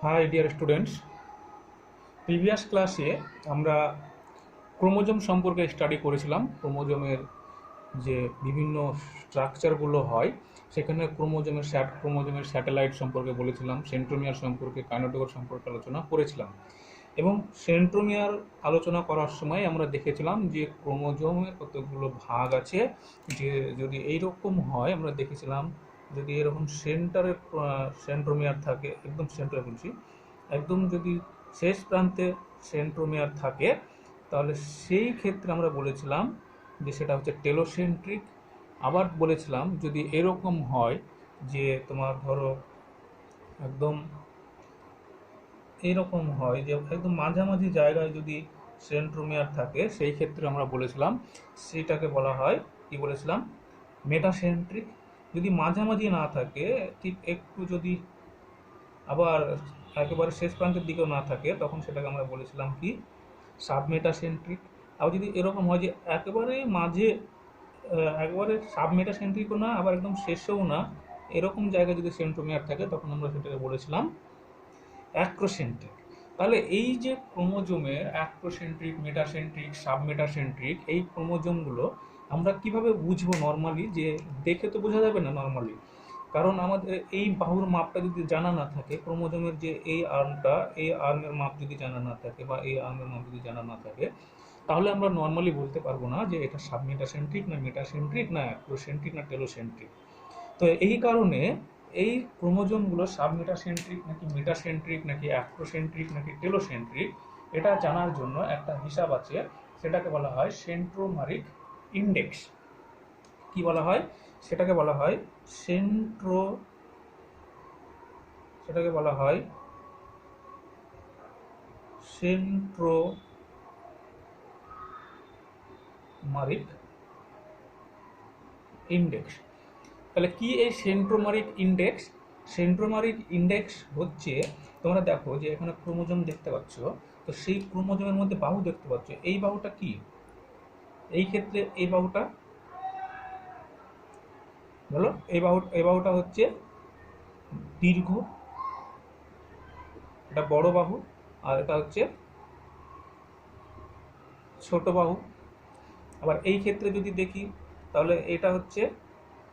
High dear students, previous ক্লাসে আমরা chromosome সম্পর্কে স্টাডি করেছিলাম। ক্রোমোজোমের যে বিভিন্ন স্ট্রাকচারগুলো হয়, সেখানে ক্রোমোজোমের স্যাটেলাইট সম্পর্কে বলেছিলাম, সেন্ট্রোমিয়ার সম্পর্কে, কাইনেটোকোর সম্পর্কে আলোচনা করেছিলাম। এবং সেন্ট্রোমিয়ার আলোচনা করার সময় আমরা দেখেছিলাম যে ক্রোমোজোমের কতগুলো ভাগ আছে। যে যদি এইরকম হয়, আমরা দেখেছিলাম যদি এরকম সেন্ট্রোমিয়ার থাকে, একদম সেন্টারে বলছি, একদম যদি শেষ প্রান্তে সেন্ট্রোমিয়ার থাকে, তাহলে সেই ক্ষেত্রে আমরা বলেছিলাম যে সেটা হচ্ছে টেলোসেন্ট্রিক। আবার বলেছিলাম যদি এরকম হয় যে তোমার ধরো একদম এইরকম হয় যে একদম মাঝামাঝি জায়গায় যদি সেন্ট্রোমিয়ার থাকে, সেই ক্ষেত্রে আমরা বলেছিলাম সেটাকে বলা হয়, কি বলেছিলাম, মেটাসেন্ট্রিক। যদি মাঝামাঝি না থাকে, ঠিক একটু যদি আবার একেবারে শেষ প্রান্তের দিকেও না থাকে, তখন সেটাকে আমরা বলেছিলাম কি, সাবমেটাসেন্ট্রিক। আবার যদি এরকম হয় যে একেবারে মাঝে একবারে সাবমেটাসেন্ট্রিকও না, আবার একদম শেষেও না, এরকম জায়গায় যদি সেন্ট্রোমিয়ার থাকে, তখন আমরা সেটাকে বলেছিলাম অ্যাক্রোসেন্ট্রিক। তাহলে এই যে ক্রোমোজোমের অ্যাক্রোসেন্ট্রিক, মেটাসেন্ট্রিক, সাবমেটাসেন্ট্রিক, এই ক্রোমোজোমগুলো আমরা কিভাবে বুঝবো নর্মালি? যে দেখে তো বোঝা যাবে না নর্মালি, কারণ আমাদের এই বাহুর মাপটা যদি জানা না থাকে, ক্রোমোজোমের যে এই আর্মের মাপ যদি জানা না থাকে, বা এই আর্মের মাপ যদি জানা না থাকে, তাহলে আমরা নর্মালি বলতে পারবো না যে এটা সাবমেটাসেন্ট্রিক না মেটাসেন্ট্রিক না অ্যাক্রোসেন্ট্রিক না টেলোসেন্ট্রিক। তো এই কারণে এই ক্রোমোজোমগুলো সাবমেটাসেন্ট্রিক নাকি মেটাসেন্ট্রিক নাকি অ্যাক্রোসেন্ট্রিক নাকি টেলোসেন্ট্রিক, এটা জানার জন্য একটা হিসাব আছে, সেটাকে বলা হয় সেন্ট্রোমারিক ইন্ডেক্স। কি বলা হয়? সেটাকে বলা হয় সেন্ট্রো সেটাকে বলা হয় সেন্ট্রোমারিক ইন্ডেক্স। তাহলে কি এই সেন্ট্রোমারিক ইন্ডেক্স? সেন্ট্রোমারিক ইন্ডেক্স হচ্ছে, তোমরা দেখো যে এখানে ক্রোমোজোম দেখতে পাচ্ছ, তো সেই ক্রোমোজোমের মধ্যে বাহু দেখতে পাচ্ছ। এই বাহুটা কি? এই ক্ষেত্রে এই বাহুটা বলো, এই বাহুটা হচ্ছে দীর্ঘ, এটা বড় বাহু, আর এটা হচ্ছে ছোট বাহু। আবার এই ক্ষেত্রে যদি দেখি, তাহলে এটা হচ্ছে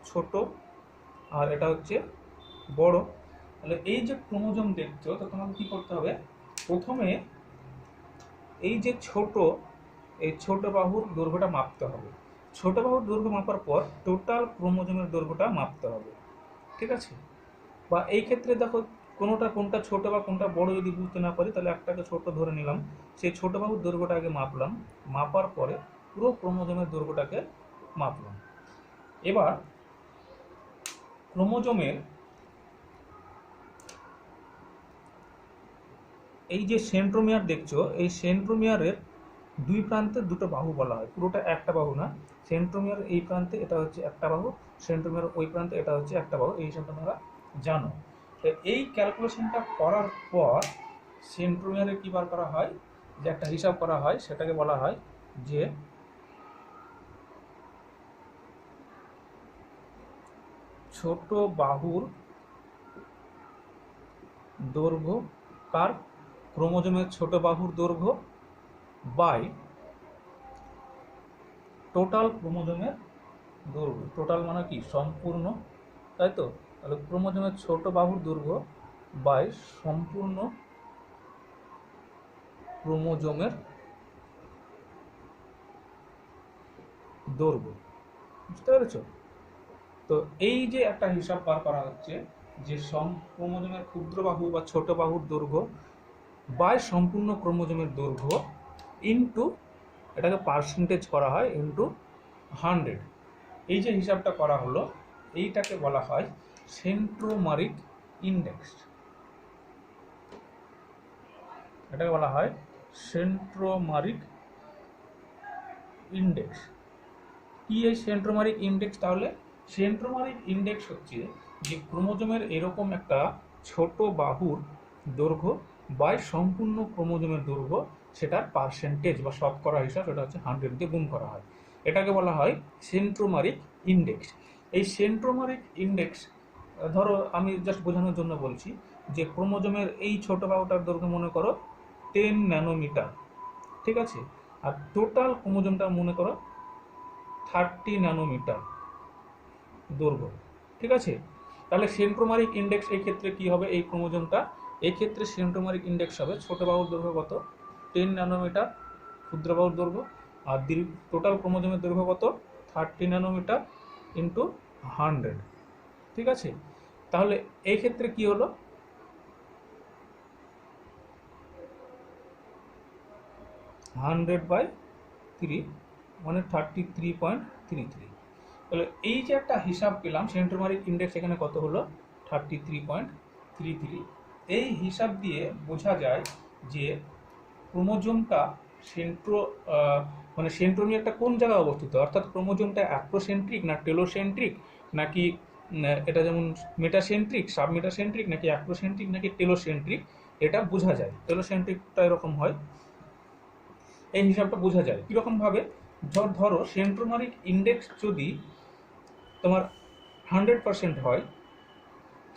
ছোট আর এটা হচ্ছে বড়। তাহলে এই যে ক্রোমোজোম দেখছো, তো তোমাকে কি করতে হবে? প্রথমে এই যে এই ছোট বাহুর দৈর্ঘ্যটা মাপতে হবে। ছোট বাহুর দৈর্ঘ্য মাপার পর টোটাল ক্রোমোজোমের দৈর্ঘ্যটা মাপতে হবে, ঠিক আছে? বা এই ক্ষেত্রে দেখো, কোনটা ছোট বা কোনটা বড় যদি বুঝতে না পারি, তাহলে একটাকে ছোট ধরে নিলাম, সেই ছোট বাহুর দৈর্ঘ্যটা আগে মাপলাম, মাপার পরে পুরো ক্রোমোজোমের দৈর্ঘ্যটাকে মাপলাম। এবার ক্রোমোজোমের এই যে সেন্ট্রোমিয়ার দেখছো, এই সেন্ট্রোমিয়ারের দুই প্রান্তে দুটো বাহু বলা হয়, পুরোটা একটা বাহু না। সেন্ট্রোমিয়ার এই প্রান্তে এটা হচ্ছে একটা বাহু, সেন্ট্রোমিয়ার ওই প্রান্তে এটা হচ্ছে একটা বাহু, এই হিসাবটা তোমরা জানো। তো এই ক্যালকুলেশনটা করার পর সেন্ট্রোমিয়ারে কী বার করা হয়, যে একটা হিসাব করা হয়, সেটাকে বলা হয় যে ছোট বাহুর দৈর্ঘ্য, কার? ক্রোমোজোমের ছোট বাহুর দৈর্ঘ্য বাই টোটাল ক্রোমোজোমের দৈর্ঘ্য। টোটাল মানে কি? সম্পূর্ণ, তাই তো? তাহলে ক্রোমোজোমের ছোট বাহুর দৈর্ঘ্য বাই সম্পূর্ণ ক্রোমোজোমের দৈর্ঘ্য। বুঝতে পেরেছ? তো এই যে একটা হিসাব বার করা হচ্ছে, যে ক্রোমোজোমের ক্ষুদ্র বাহু বা ছোট বাহুর দৈর্ঘ্য বাই সম্পূর্ণ ক্রোমোজোমের দৈর্ঘ্য ইন্টু, এটাকে পার্সেন্টেজ করা হয়, ইন্টু 100। এই যে হিসাবটা করা হলো, এইটাকে বলা হয় সেন্ট্রোমারিক ইন্ডেক্স। এটাকে বলা হয় সেন্ট্রোমারিক ইন্ডেক্স। কি এই সেন্ট্রোমারিক ইন্ডেক্স? তাহলে সেন্ট্রোমারিক ইন্ডেক্স হচ্ছে যে ক্রোমোজোমের এরকম একটা ছোট বাহুর দৈর্ঘ্য বাই সম্পূর্ণ ক্রোমোজোমের দৈর্ঘ্য, সেটার পার্সেন্টেজ বা শতকরা হিসাব, সেটা হচ্ছে 100 দিয়ে গুণ করা হয়। এটাকে বলা হয় সেন্ট্রোমারিক ইন্ডেক্স। এই সেন্ট্রোমারিক ইন্ডেক্স, ধরো আমি জাস্ট বোঝানোর জন্য বলছি, যে ক্রোমোজোমের এই ছোট বাহুটার দৈর্ঘ্য মনে করো 10 ন্যানোমিটার, ঠিক আছে, আর টোটাল ক্রোমোজোমটা মনে করো 30 ন্যানোমিটার দৈর্ঘ্য, ঠিক আছে। তাহলে সেন্ট্রোমারিক ইন্ডেক্স এই ক্ষেত্রে কি হবে, এই ক্রোমোজোমটা এই ক্ষেত্রে সেন্ট্রোমারিক ইন্ডেক্স হবে ছোট বাহুর দৈর্ঘ্য কত 10 ন্যানোমিটার ক্ষুদ্র বাহুর দৈর্ঘ্য, আর টোটাল ক্রোমোজোমের দৈর্ঘ্য কত 30 ন্যানোমিটার ইন্টু 100, ঠিক আছে। তাহলে এই ক্ষেত্রে কি হলো, 100/3 মানে 33.33। তাহলে এই যে একটা হিসাব পেলাম সেন্ট্রোমারিক ইন্ডেক্স এখানে কত হলো 33.33, এই হিসাব দিয়ে বোঝা যায় যে ক্রোমোজোমটা মানে সেন্ট্রোমিয়ারটা কোন জায়গায় অবস্থিত, অর্থাৎ ক্রোমোজোমটা অ্যাক্রোসেন্ট্রিক না টেলোসেন্ট্রিক, নাকি এটা যেমন মেটাসেন্ট্রিক সাব মেটাসেন্ট্রিক, নাকি অ্যাক্রোসেন্ট্রিক, নাকি টেলোসেন্ট্রিক, এটা বোঝা যায়। টেলোসেন্ট্রিকটা এরকম হয়, এই হিসাবটা বোঝা যায় কিরকম ভাবে, ধরো সেন্ট্রোমারিক ইন্ডেক্স যদি তোমার 100% হয়,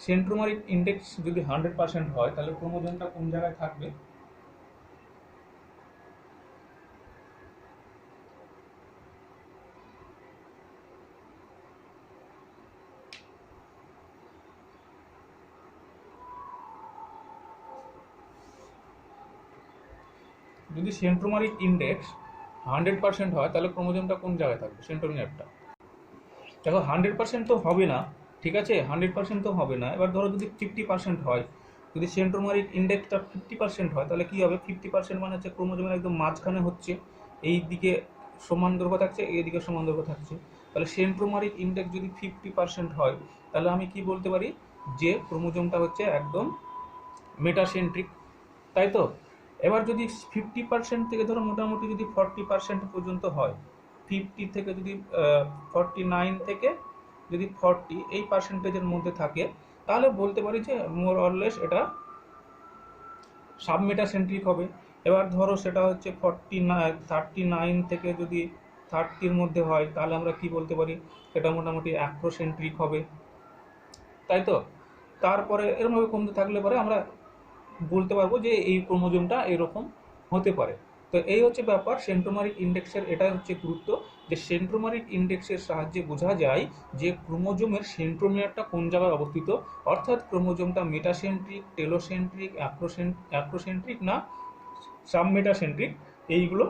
সেন্ট্রোমারিক ইন্ডেক্স যদি 100% হয়, তাহলে ক্রোমোজোমটা কোন জায়গায় থাকবে, যদি সেন্ট্রোমারিক ইন্ডেক্স 100% হয় তাহলে ক্রোমোজোমটা কোন জায়গায় থাকবে সেন্ট্রোমিয়ারটা। দেখো 100% তো হবে না, ঠিক আছে, 100% তো হবে না। এবার ধরো যদি 50% হয়, যদি সেন্ট্রোমারিক ইন্ডেক্সটা 50% হয়, তাহলে কি হবে, 50% মানে হচ্ছে ক্রোমোজোমের একদম মাঝখানে হচ্ছে, এই দিকে সমান দৈর্ঘ্য থাকছে, এই দিকে সমান দৈর্ঘ্য থাকছে। তাহলে সেন্ট্রোমারিক ইন্ডেক্স যদি 50% হয়, তাহলে আমি কি বলতে পারি যে ক্রোমোজোমটা হচ্ছে একদম মেটাসেন্ট্রিক, তাই তো। এবার যদি 50% থেকে ধরো মোটামুটি যদি 40% পর্যন্ত হয়, 50 থেকে যদি 49 থেকে যদি 40 এই পার্সেন্টেজের মধ্যে থাকে, তাহলে বলতে পারি যে মোর অরলেস এটা সাবমেটাসেন্ট্রিক হবে। এবার ধরো সেটা হচ্ছে 39 থেকে যদি 30-র মধ্যে হয়, তাহলে আমরা কি বলতে পারি, এটা মোটামুটি অ্যাক্রোসেন্ট্রিক হবে, তাই তো। তারপরে এরকমভাবে কমতে থাকলে পরে আমরা বলতে পারবো যে এই ক্রোমোজোমটা এরকম হতে পারে। তো এই হচ্ছে ব্যাপার সেন্ট্রোমারিক ইন্ডেক্সের, এটাই হচ্ছে গুরুত্ব, যে সেন্ট্রোমারিক ইন্ডেক্সের সাহায্যে বোঝা যায় যে ক্রোমোজোমের সেন্ট্রোমিয়ারটা কোন জায়গায় অবস্থিত, অর্থাৎ ক্রোমোজোমটা মেটাসেন্ট্রিক, টেলোসেন্ট্রিক, অ্যাক্রোসেন্ট্রিক না সাবমেটাসেন্ট্রিক, এইগুলো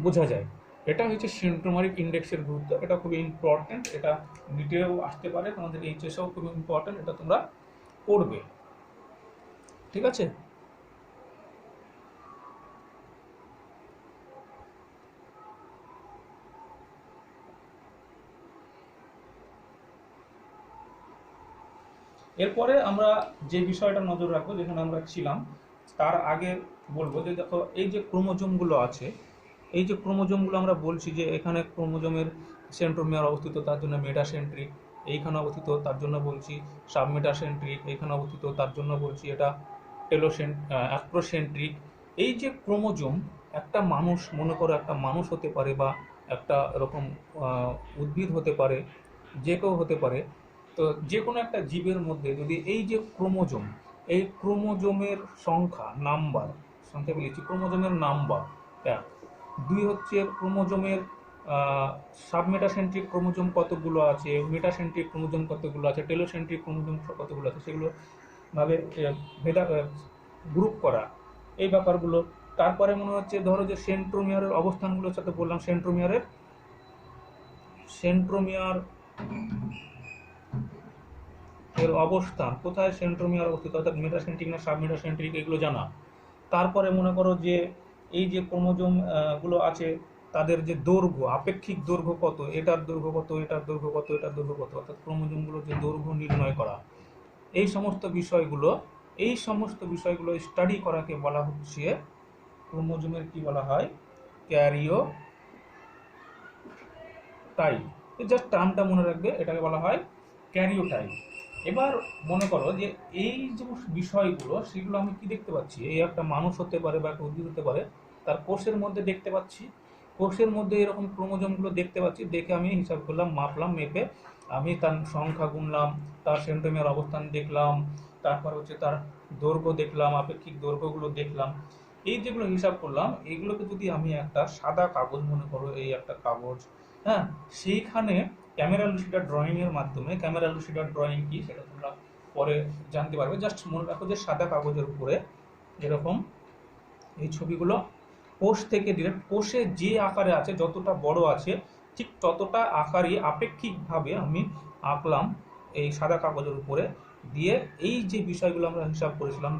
বোঝা যায়। এটা হচ্ছে সেন্ট্রোমারিক ইন্ডেক্সের গুরুত্ব, এটা খুবই ইম্পর্টেন্ট, এটা ডিটেলেও আসতে পারে তোমাদের এইচএসেও খুবই ইম্পর্টেন্ট, এটা তোমরা পড়বে, ঠিক আছে। এরপরে আমরা যে বিষয়টা নজর রাখবো, যেখানে আমরা ছিলাম তার আগে বলবো যে দেখো এই যে ক্রোমোজোমগুলো আছে, এই যে ক্রোমোজোমগুলো আমরা বলছি যে এখানে ক্রোমোজোমের সেন্ট্রোমিয়ার অবস্থিত, তার জন্য মেটাসেন্ট্রিক, এইখানে অবস্থিত তার জন্য বলছি সাবমেটাসেন্ট্রিক, এইখানে অবস্থিত তার জন্য বলছি এটা অ্যাক্রোসেন্ট্রিক। এই যে ক্রোমোজোম, একটা মানুষ মনে করো, একটা মানুষ হতে পারে বা একটা এরকম উদ্ভিদ হতে পারে, যে কেউ হতে পারে, তো যে কোনো একটা জীবের মধ্যে যদি এই যে ক্রোমোজোম, এই ক্রোমোজোমের সংখ্যা নাম্বার, সংখ্যা বলেছি ক্রোমোজোমের নাম্বার 1, 2 হচ্ছে ক্রোমোজোমের সাবমেটাসেন্ট্রিক ক্রোমোজোম কতগুলো আছে, মেটাসেন্ট্রিক ক্রোমোজোম কতগুলো আছে, টেলোসেন্ট্রিক ক্রোমোজোম কতগুলো আছে, সেগুলো ভাবে ভেদা গ্রুপ করা, এই ব্যাপারগুলো। তারপরে মনে হচ্ছে ধরো যে সেন্ট্রোমিয়ারের অবস্থানগুলোর সাথে বললাম, সেন্ট্রোমিয়ার এর অবস্থান কোথায়, সেন্ট্রোমিয়ার অবস্থিত, অর্থাৎ মেটাসেন্ট্রিক না সাবমেটাসেন্ট্রিক, এগুলো জানা। তারপরে মনে করো যে এই যে ক্রোমোজোম গুলো আছে, তাদের যে দৈর্ঘ্য, আপেক্ষিক দৈর্ঘ্য কত, এটার দৈর্ঘ্য কত, এটার দৈর্ঘ্য কত, এটার দৈর্ঘ্য কত, অর্থাৎ ক্রোমোজোমগুলোর যে দৈর্ঘ্য নির্ণয় করা, এই সমস্ত বিষয়গুলো স্টাডি করাকে বলা হচ্ছে ক্রোমোজোমের কি বলা হয়, ক্যারিওটাইপ। জাস্ট টার্মটা মনে রাখবে, এটাকে বলা হয় ক্যারিওটাইপ। এবার মনে করো যে এই যে বিষয়গুলো, সেগুলো আমি কি দেখতে পাচ্ছি, এই একটা মানুষ হতে পারে বা একটা উদ্ভিদ হতে পারে, তার কোষের মধ্যে দেখতে পাচ্ছি, কোষের মধ্যে এরকম ক্রোমোজোমগুলো দেখতে পাচ্ছি, দেখে আমি হিসাব করলাম, মাপলাম, মেপে আমি তার সংখ্যা গুনলাম, তার সেন্ট্রোমিয়ার অবস্থান দেখলাম, তারপর হচ্ছে তার দৈর্ঘ্য দেখলাম, আপেক্ষিক দৈর্ঘ্যগুলো দেখলাম। এই যেগুলো হিসাব করলাম এইগুলোকে যদি আমি একটা সাদা কাগজ মনে করো, এই একটা কাগজ, হ্যাঁ, সেইখানে ক্যামেরা লুসিডার ড্রয়িং এর মাধ্যমে, ক্যামেরা লুসিডার ড্রয়িং কি সেটা তোমরা পরে জানতে পারবে, জাস্ট মনে রাখো যে সাদা কাগজের উপরে এরকম এই ছবিগুলো কোষ থেকে ডিরেক্ট, কোষে যে আকারে আছে যতটা বড় আছে ঠিক ততটা আকারই আপেক্ষিকভাবে আমি আঁকলাম এই সাদা কাগজের উপরে, দিয়ে এই যে বিষয়গুলো আমরা হিসাব করেছিলাম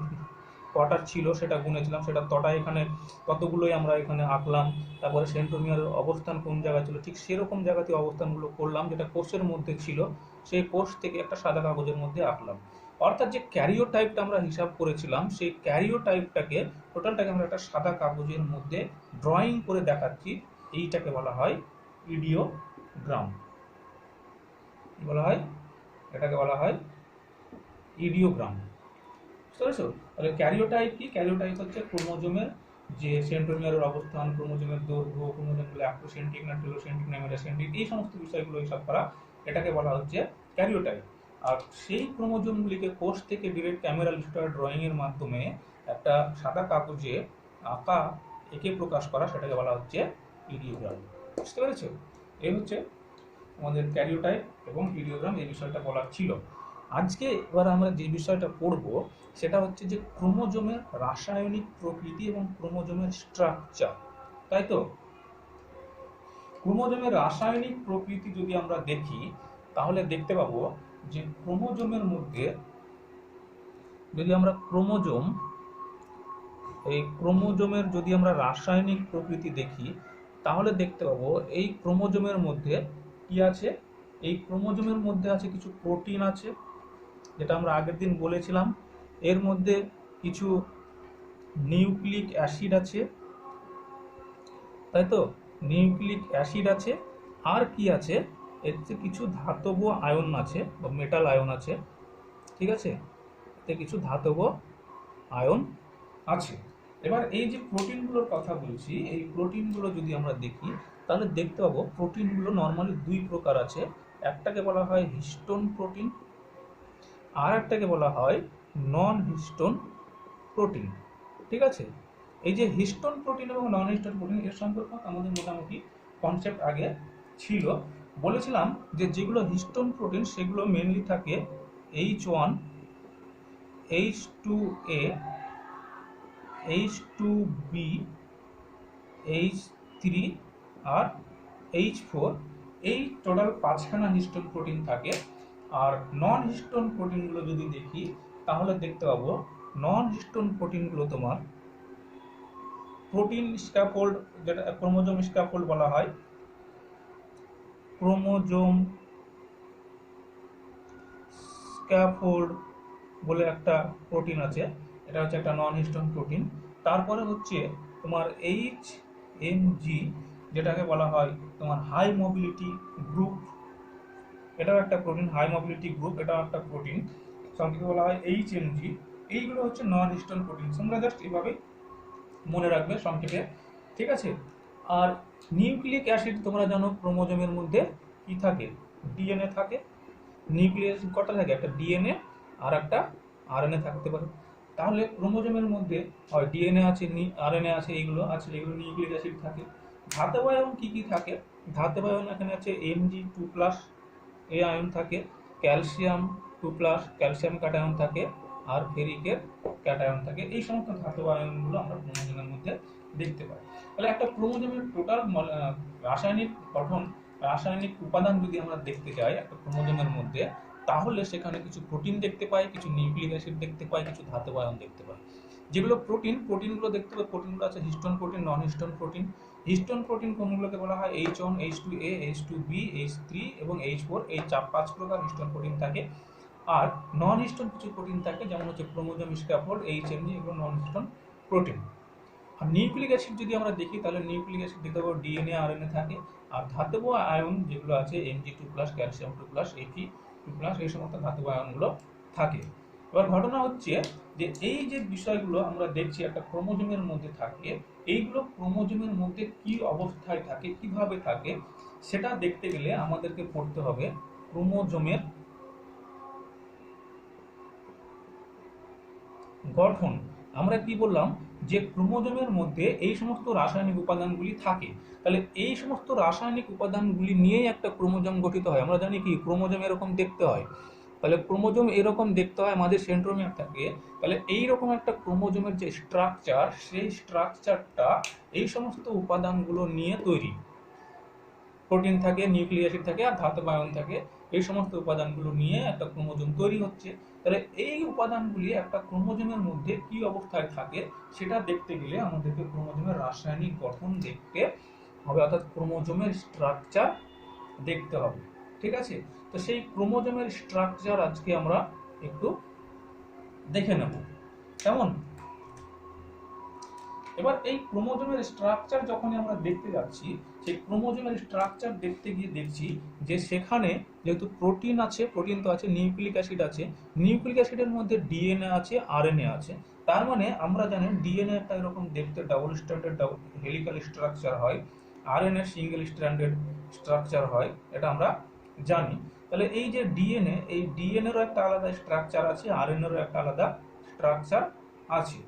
কটা ছিল সেটা গুনেছিলাম, সেটা তটা এখানে ততগুলোই আমরা এখানে আঁকলাম। তারপরে সেন্ট্রোমিয়ারের অবস্থান কোন জায়গায় ছিল ঠিক সেরকম জায়গাতে অবস্থানগুলো করলাম যেটা কোষের মধ্যে ছিল, সেই কোষ থেকে একটা সাদা কাগজের মধ্যে আঁকলাম। অর্থাৎ যে ক্যারিও টাইপটা আমরা হিসাব করেছিলাম সেই ক্যারিও টাইপটাকে টোটালটাকে আমরা একটা সাদা কাগজের মধ্যে ড্রয়িং করে দেখাচ্ছি, এইটাকে বলা হয় ইডিওগ্রাম। কি বলা হয়? এটাকে বলা হয় ইডিওগ্রাম। বুঝতে পেরেছো? তাহলে ক্যারিওটাইপ কি? ক্যারিওটাইপ হচ্ছে ক্রোমোজোমের যে সেন্ট্রোমিয়ারের অবস্থান, ক্রোমোজোমের দৈর্ঘ্য, ক্রোমোজোমগুলো অ্যাক্টোসেন্ট্রিক না টেলোসেন্ট্রিক না মেটাসেন্ট্রিক, এই সমস্ত বিষয়গুলো হিসাব করা, এটাকে বলা হচ্ছে ক্যারিওটাইপ। আর সেই ক্রোমোজোমগুলিকে কোষ থেকে ডিরেক্ট ক্যামেরা লুসিডার ড্রয়িং এর মাধ্যমে একটা সাদা কাগজে আঁকা এঁকে প্রকাশ করা, সেটাকে বলা হচ্ছে ইডিওগ্রাম। বুঝতে পেরেছো? এই হচ্ছে আমাদের ক্যারিওটাইপ এবং ইডিওগ্রাম, এই বিষয়টা বলার ছিল। আজকে এবার আমরা যে বিষয়টা পড়ব সেটা হচ্ছে যে ক্রোমোজোমের রাসায়নিক প্রকৃতি এবং ক্রোমোজোমের স্ট্রাকচার। তাই তো? ক্রোমোজোমের রাসায়নিক প্রকৃতি যদি আমরা দেখি তাহলে দেখতে পাবো যে ক্রোমোজোমের মধ্যে যদি আমরা ক্রোমোজোমের যদি আমরা রাসায়নিক প্রকৃতি দেখি তাহলে দেখতে পাবো এই ক্রোমোজোমের মধ্যে কি আছে? এই ক্রোমোজোমের মধ্যে আছে কিছু প্রোটিন আছে, যেটা আমরা আগের দিন বলেছিলাম। এর মধ্যে কিছু নিউক্লিক অ্যাসিড আছে, তাই তো? নিউক্লিক অ্যাসিড আছে। আর কি আছে? এতে কিছু ধাতব আয়ন আছে বা মেটাল আয়ন আছে, ঠিক আছে? এতে কিছু ধাতব আয়ন আছে। এবার এই যে প্রোটিনগুলোর কথা বলছি, এই প্রোটিনগুলো যদি আমরা দেখি তাহলে দেখতে পাবো প্রোটিনগুলো নর্মালি দুই প্রকার আছে। একটাকে বলা হয় হিস্টোন প্রোটিন, আর একটাকে বলা হয় নন হিস্টোন প্রোটিন, ঠিক আছে? এই যে হিস্টোন প্রোটিন এবং নন হিস্টোন প্রোটিন এর সম্পর্কে আমাদের মোটামুটি কনসেপ্ট আগে ছিল। বলেছিলাম যে যেগুলো হিস্টোন প্রোটিন সেগুলো মেনলি থাকে H1, H2A, H2B, H3 আর H4, এই টোটাল 5খানা হিস্টোন প্রোটিন থাকে। আর নন হিস্টোন প্রোটিনগুলো যদি দেখি তাহলে দেখতে পাবো নন হিস্টোন প্রোটিনগুলো তোমার প্রোটিন স্ক্যাফোল্ড, যেটা ক্রোমোজোম স্ক্যাফোল্ড বলা হয়, ক্রোমোজোম স্ক্যাফোল্ড বলে একটা প্রোটিন আছে, এটা হচ্ছে একটা নন হিস্টোন প্রোটিন। তারপরে হচ্ছে তোমার HMG, যেটাকে বলা হয় তোমার হাই মোবিলিটি গ্রুপ, এটাও একটা প্রোটিন, হাই মোবিলিটি গ্রুপ, এটাও একটা প্রোটিন, সংক্ষেপে বলা হয় HMG। এইগুলো হচ্ছে নন হিস্টোন প্রোটিন, তোমরা জাস্ট এইভাবে মনে রাখবে সংক্ষেপে, ঠিক আছে? আর নিউক্লিক অ্যাসিড তোমরা জানো ক্রোমোজোমের মধ্যে কি থাকে? ডিএনএ থাকে। নিউক্লিক অ্যাসিড কটা থাকে? একটা ডিএনএ আর একটা আরএনএ থাকতে পারে। তাহলে ক্রোমোজোমের মধ্যে হয় ডিএনএ আছে, আরএনএ আছে, এইগুলো আছে, এগুলো নিউক্লিক অ্যাসিড থাকে। ধাতব আয়ন কি কি থাকে? ধাতব আয়ন এখানে আছে Mg2+, এই আয়ন থাকে, ক্যালসিয়াম 2+, ক্যালসিয়াম ক্যাটায়ন থাকে, আর ফেরিকের ক্যাটায়ন থাকে। এই সমস্ত ধাতব আয়নগুলো আমরা ক্রোমোজোমের মধ্যে দেখতে পাই। তাহলে একটা ক্রোমোজোমের টোটাল রাসায়নিক গঠন, রাসায়নিক উপাদান যদি আমরা দেখতে চাই একটা ক্রোমোজোমের মধ্যে, তাহলে সেখানে কিছু প্রোটিন দেখতে পাই, কিছু নিউক্লিক অ্যাসিড দেখতে পাই, কিছু ধাতব আয়ন দেখতে পাই। যেগুলো প্রোটিনগুলো দেখতে পাই, প্রোটিনগুলো আছে হিস্টোন প্রোটিন, নন হিস্টোন প্রোটিন। হিস্টোন প্রোটিন কোনগুলোকে বলা হয়? H1, H2A, H2B, H3 এবং H4, এই 5 প্রকার হিস্টোন প্রোটিন থাকে। আর নন হিস্টোন কিছু প্রোটিন থাকে, যেমন হচ্ছে ক্রোমোজোম স্ক্যাফোল্ড, HMG, এগুলো নন হিস্টোন প্রোটিন। আর নিউক্লিক অ্যাসিড যদি আমরা দেখি তাহলে নিউক্লিক অ্যাসিড দেখতে পাবো ডিএনএ, আরএনএ থাকে। আর ধাতব আয়ন যেগুলো আছে Mg2+, ক্যালসিয়াম 2+, Fe2+, এই সমস্ত ধাতব আয়নগুলো থাকে। এবার ঘটনা হচ্ছে যে এই যে বিষয়গুলো আমরা দেখছি একটা ক্রোমোজোমের মধ্যে থাকে, এইগুলো ক্রোমোজোমের মধ্যে কি অবস্থায় থাকে, কিভাবে থাকে, সেটা দেখতে গেলে আমাদেরকে পড়তে হবে ক্রোমোজোমের গঠন আমরা কি বললাম যে ক্রোমোজোমের মধ্যে এই সমস্ত রাসায়নিক উপাদানগুলি থাকে। তাহলে এই সমস্ত রাসায়নিক উপাদানগুলি নিয়েই একটা ক্রোমোজোম গঠিত হয়। আমরা জানি কি ক্রোমোজোম এরকম দেখতে হয়। তাহলে ক্রোমোজোম এরকম দেখতে হয়, মাঝে সেন্ট্রোমিয়ার থাকে। তাহলে এইরকম একটা ক্রোমোজোমের যে স্ট্রাকচার, সেই স্ট্রাকচারটা এই সমস্ত উপাদানগুলো নিয়ে তৈরি। প্রোটিন থাকে, নিউক্লিক অ্যাসিড থাকে, আর ধাতব আয়ন থাকে। এই সমস্ত উপাদানগুলো নিয়ে একটা ক্রোমোজোম তৈরি হচ্ছে। তাহলে এই উপাদানগুলি একটা ক্রোমোজোমের মধ্যে কি অবস্থায় থাকে সেটা দেখতে গেলে আমাদেরকে ক্রোমোজোমের রাসায়নিক গঠন দেখতে হবে, অর্থাৎ ক্রোমোজোমের স্ট্রাকচার দেখতে হবে। ঠিক আছে, তো সেই ক্রোমোজোমের স্ট্রাকচার আজকে আমরা একটু দেখে নেব। কেমন? এবার এই ক্রোমোজোমের স্ট্রাকচার যখনই আমরা দেখতে যাচ্ছি, সেই ক্রোমোজোমের স্ট্রাকচার দেখতে গিয়ে দেখছি যে সেখানে যেহেতু প্রোটিন আছে, প্রোটিন তো আছে, নিউক্লিক অ্যাসিড আছে, নিউক্লিক অ্যাসিডের মধ্যে ডিএনএ আছে, আরএনএ আছে। তার মানে আমরা জানি ডিএনএ একটা এরকম দেখতে ডাবল স্ট্র্যান্ডেড হেলিক্যাল স্ট্রাকচার হয়, আরএনএ সিঙ্গেল স্ট্র্যান্ডেড স্ট্রাকচার হয়, এটা আমরা জানি। তাহলে এই যে ডিএনএ, এই ডিএনএরও একটা আলাদা স্ট্রাকচার আছে, আরএনএরও একটা আলাদা স্ট্রাকচার আছে।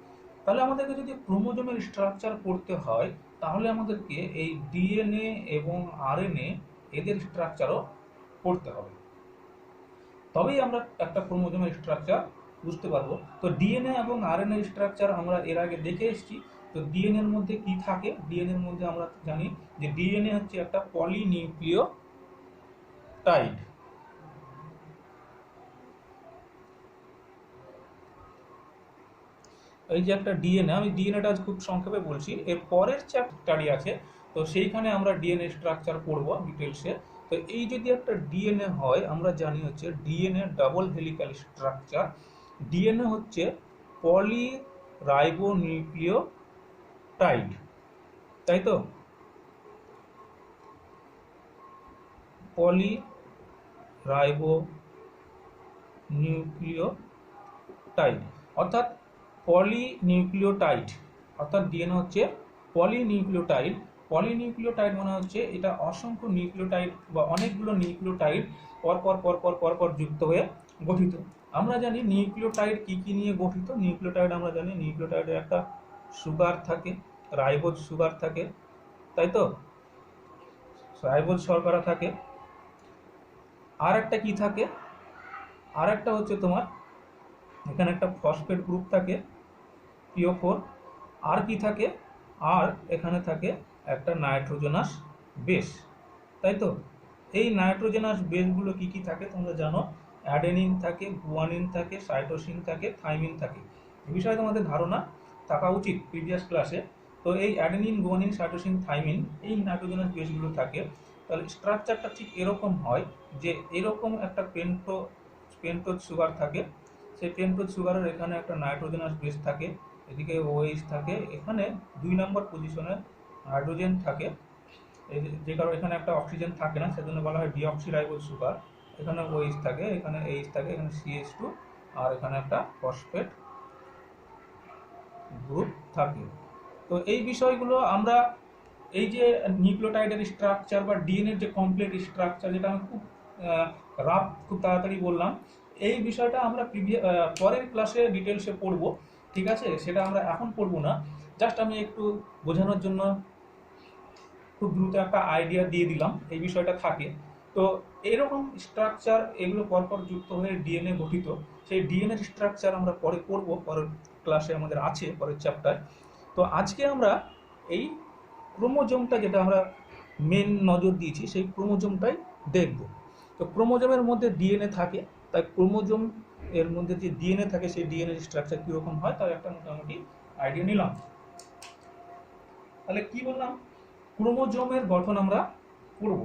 তাহলে আমাদেরকে যদি ক্রোমোজোমের স্ট্রাকচার পড়তে হয়, তাহলে আমাদেরকে এই ডিএনএ এবং আরএনএ এদের স্ট্রাকচারও পড়তে হবে, তবেই আমরা একটা ক্রোমোজোমের স্ট্রাকচার বুঝতে পারবো। তো ডিএনএ এবং আরএনএ স্ট্রাকচার আমরা এর আগে দেখে এসেছি। তো ডিএনএ এর মধ্যে কি থাকে? ডিএনএ এর মধ্যে আমরা জানি যে ডিএনএ হচ্ছে একটা পলিনিউক্লিওটাইড। এই যে একটা ডিএনএ, আমি ডিএনএটা আজ খুব সংক্ষেপে বলছি, এর পরের স্টাডি আছে, তো সেইখানে আমরা ডিএনএ স্ট্রাকচার পড়বো ডিটেলসে। তো এই যদি একটা ডিএনএ হয়, আমরা জানি হচ্ছে DNA double helical structure. DNA হচ্ছে পলি রাইবোনিউক্লিওটাইড, তাই তো? পলি রাইবোনিউক্লিওটাইড অর্থাৎ পলিনিউক্লিওটাইড, অর্থাৎ ডিএনএ হচ্ছে পলিনিউক্লিওটাইড। পলিনিউক্লিওটাইড মানে হচ্ছে এটা অসংখ্য নিউক্লিওটাইড বা অনেকগুলো নিউক্লিওটাইড পরপর পরপর পরপর যুক্ত হয়ে গঠিত। আমরা জানি নিউক্লিওটাইড কি কি নিয়ে গঠিত। নিউক্লিওটাইড আমরা জানি নিউক্লিওটাইডের একটা সুগার থাকে, রাইবোজ সুগার থাকে, তাই তো? রাইবোজ শর্করা থাকে। আর একটা কি থাকে? আর একটা হচ্ছে তোমার এখানে একটা ফসফেট গ্রুপ থাকে, PO4। আর কি থাকে? আর এখানে থাকে একটা নাইট্রোজেনাস বেস, তাই তো? এই নাইট্রোজেনাস বেসগুলো কি কি থাকে তোমরা জানো? অ্যাডেনিন থাকে, গুয়ানিন থাকে, সাইটোসিন থাকে, থাইমিন থাকে। এই বিষয়ে তোমাদের ধারণা থাকা উচিত প্রিভিয়াস ক্লাসে। তো এই অ্যাডেনিন, গুয়ানিন, সাইটোসিন, থাইমিন এই নাইট্রোজেনাস বেসগুলো থাকে। তাহলে স্ট্রাকচারটা ঠিক এরকম হয় যে এরকম একটা পেন্টোজ সুগার থাকে। সেই পেন্টোজ সুগারের এখানে একটা নাইট্রোজেনাস বেস থাকে, এদিকে OH থাকে, এখানে 2 নম্বর পজিশনে হাইড্রোজেন থাকে। যে কারণে এখানে একটা অক্সিজেন থাকে না, সেজন্য বলা হয় ডিঅক্সিরাইবোজ সুগার। এখানে OH থাকে, এখানে H থাকে, এখানে CH2, আর এখানে একটা ফসফেট গ্রুপ থাকে। তো এই বিষয়গুলো আমরা এই যে নিউক্লিওটাইডের স্ট্রাকচার বা ডিএনএর যে কমপ্লিট স্ট্রাকচার, যেটা আমি খুব রাফ খুব তাড়াতাড়ি বললাম, এই বিষয়টা আমরা পরের ক্লাসে ডিটেলসে পড়বো। ঠিক আছে, সেটা আমরা এখন পড়বো না, জাস্ট আমি একটু বোঝানোর জন্য খুব দ্রুত একটা আইডিয়া দিয়ে দিলাম এই বিষয়টা থাকে। তো এরকম স্ট্রাকচার এগুলো পরপর যুক্ত হয়ে ডিএনএ গঠিত। সেই ডিএনএ স্ট্রাকচার আমরা পরে পড়বো, পরের ক্লাসে আমাদের আছে পরের চ্যাপ্টার। তো আজকে আমরা এই ক্রোমোজোমটা, যেটা আমরা মেন নজর দিয়েছি, সেই ক্রোমোজোমটাই দেখব। তো ক্রোমোজোমের মধ্যে ডিএনএ থাকে, তাই ক্রোমোজোম এর মধ্যে যে ডিএনএ থাকে সেই ডিএনএ স্ট্রাকচার কীরকম হয় তার একটা মোটামুটি আইডিয়া নিলাম। তাহলে কি বললাম? ক্রোমোজোমের গঠন আমরা পড়ব।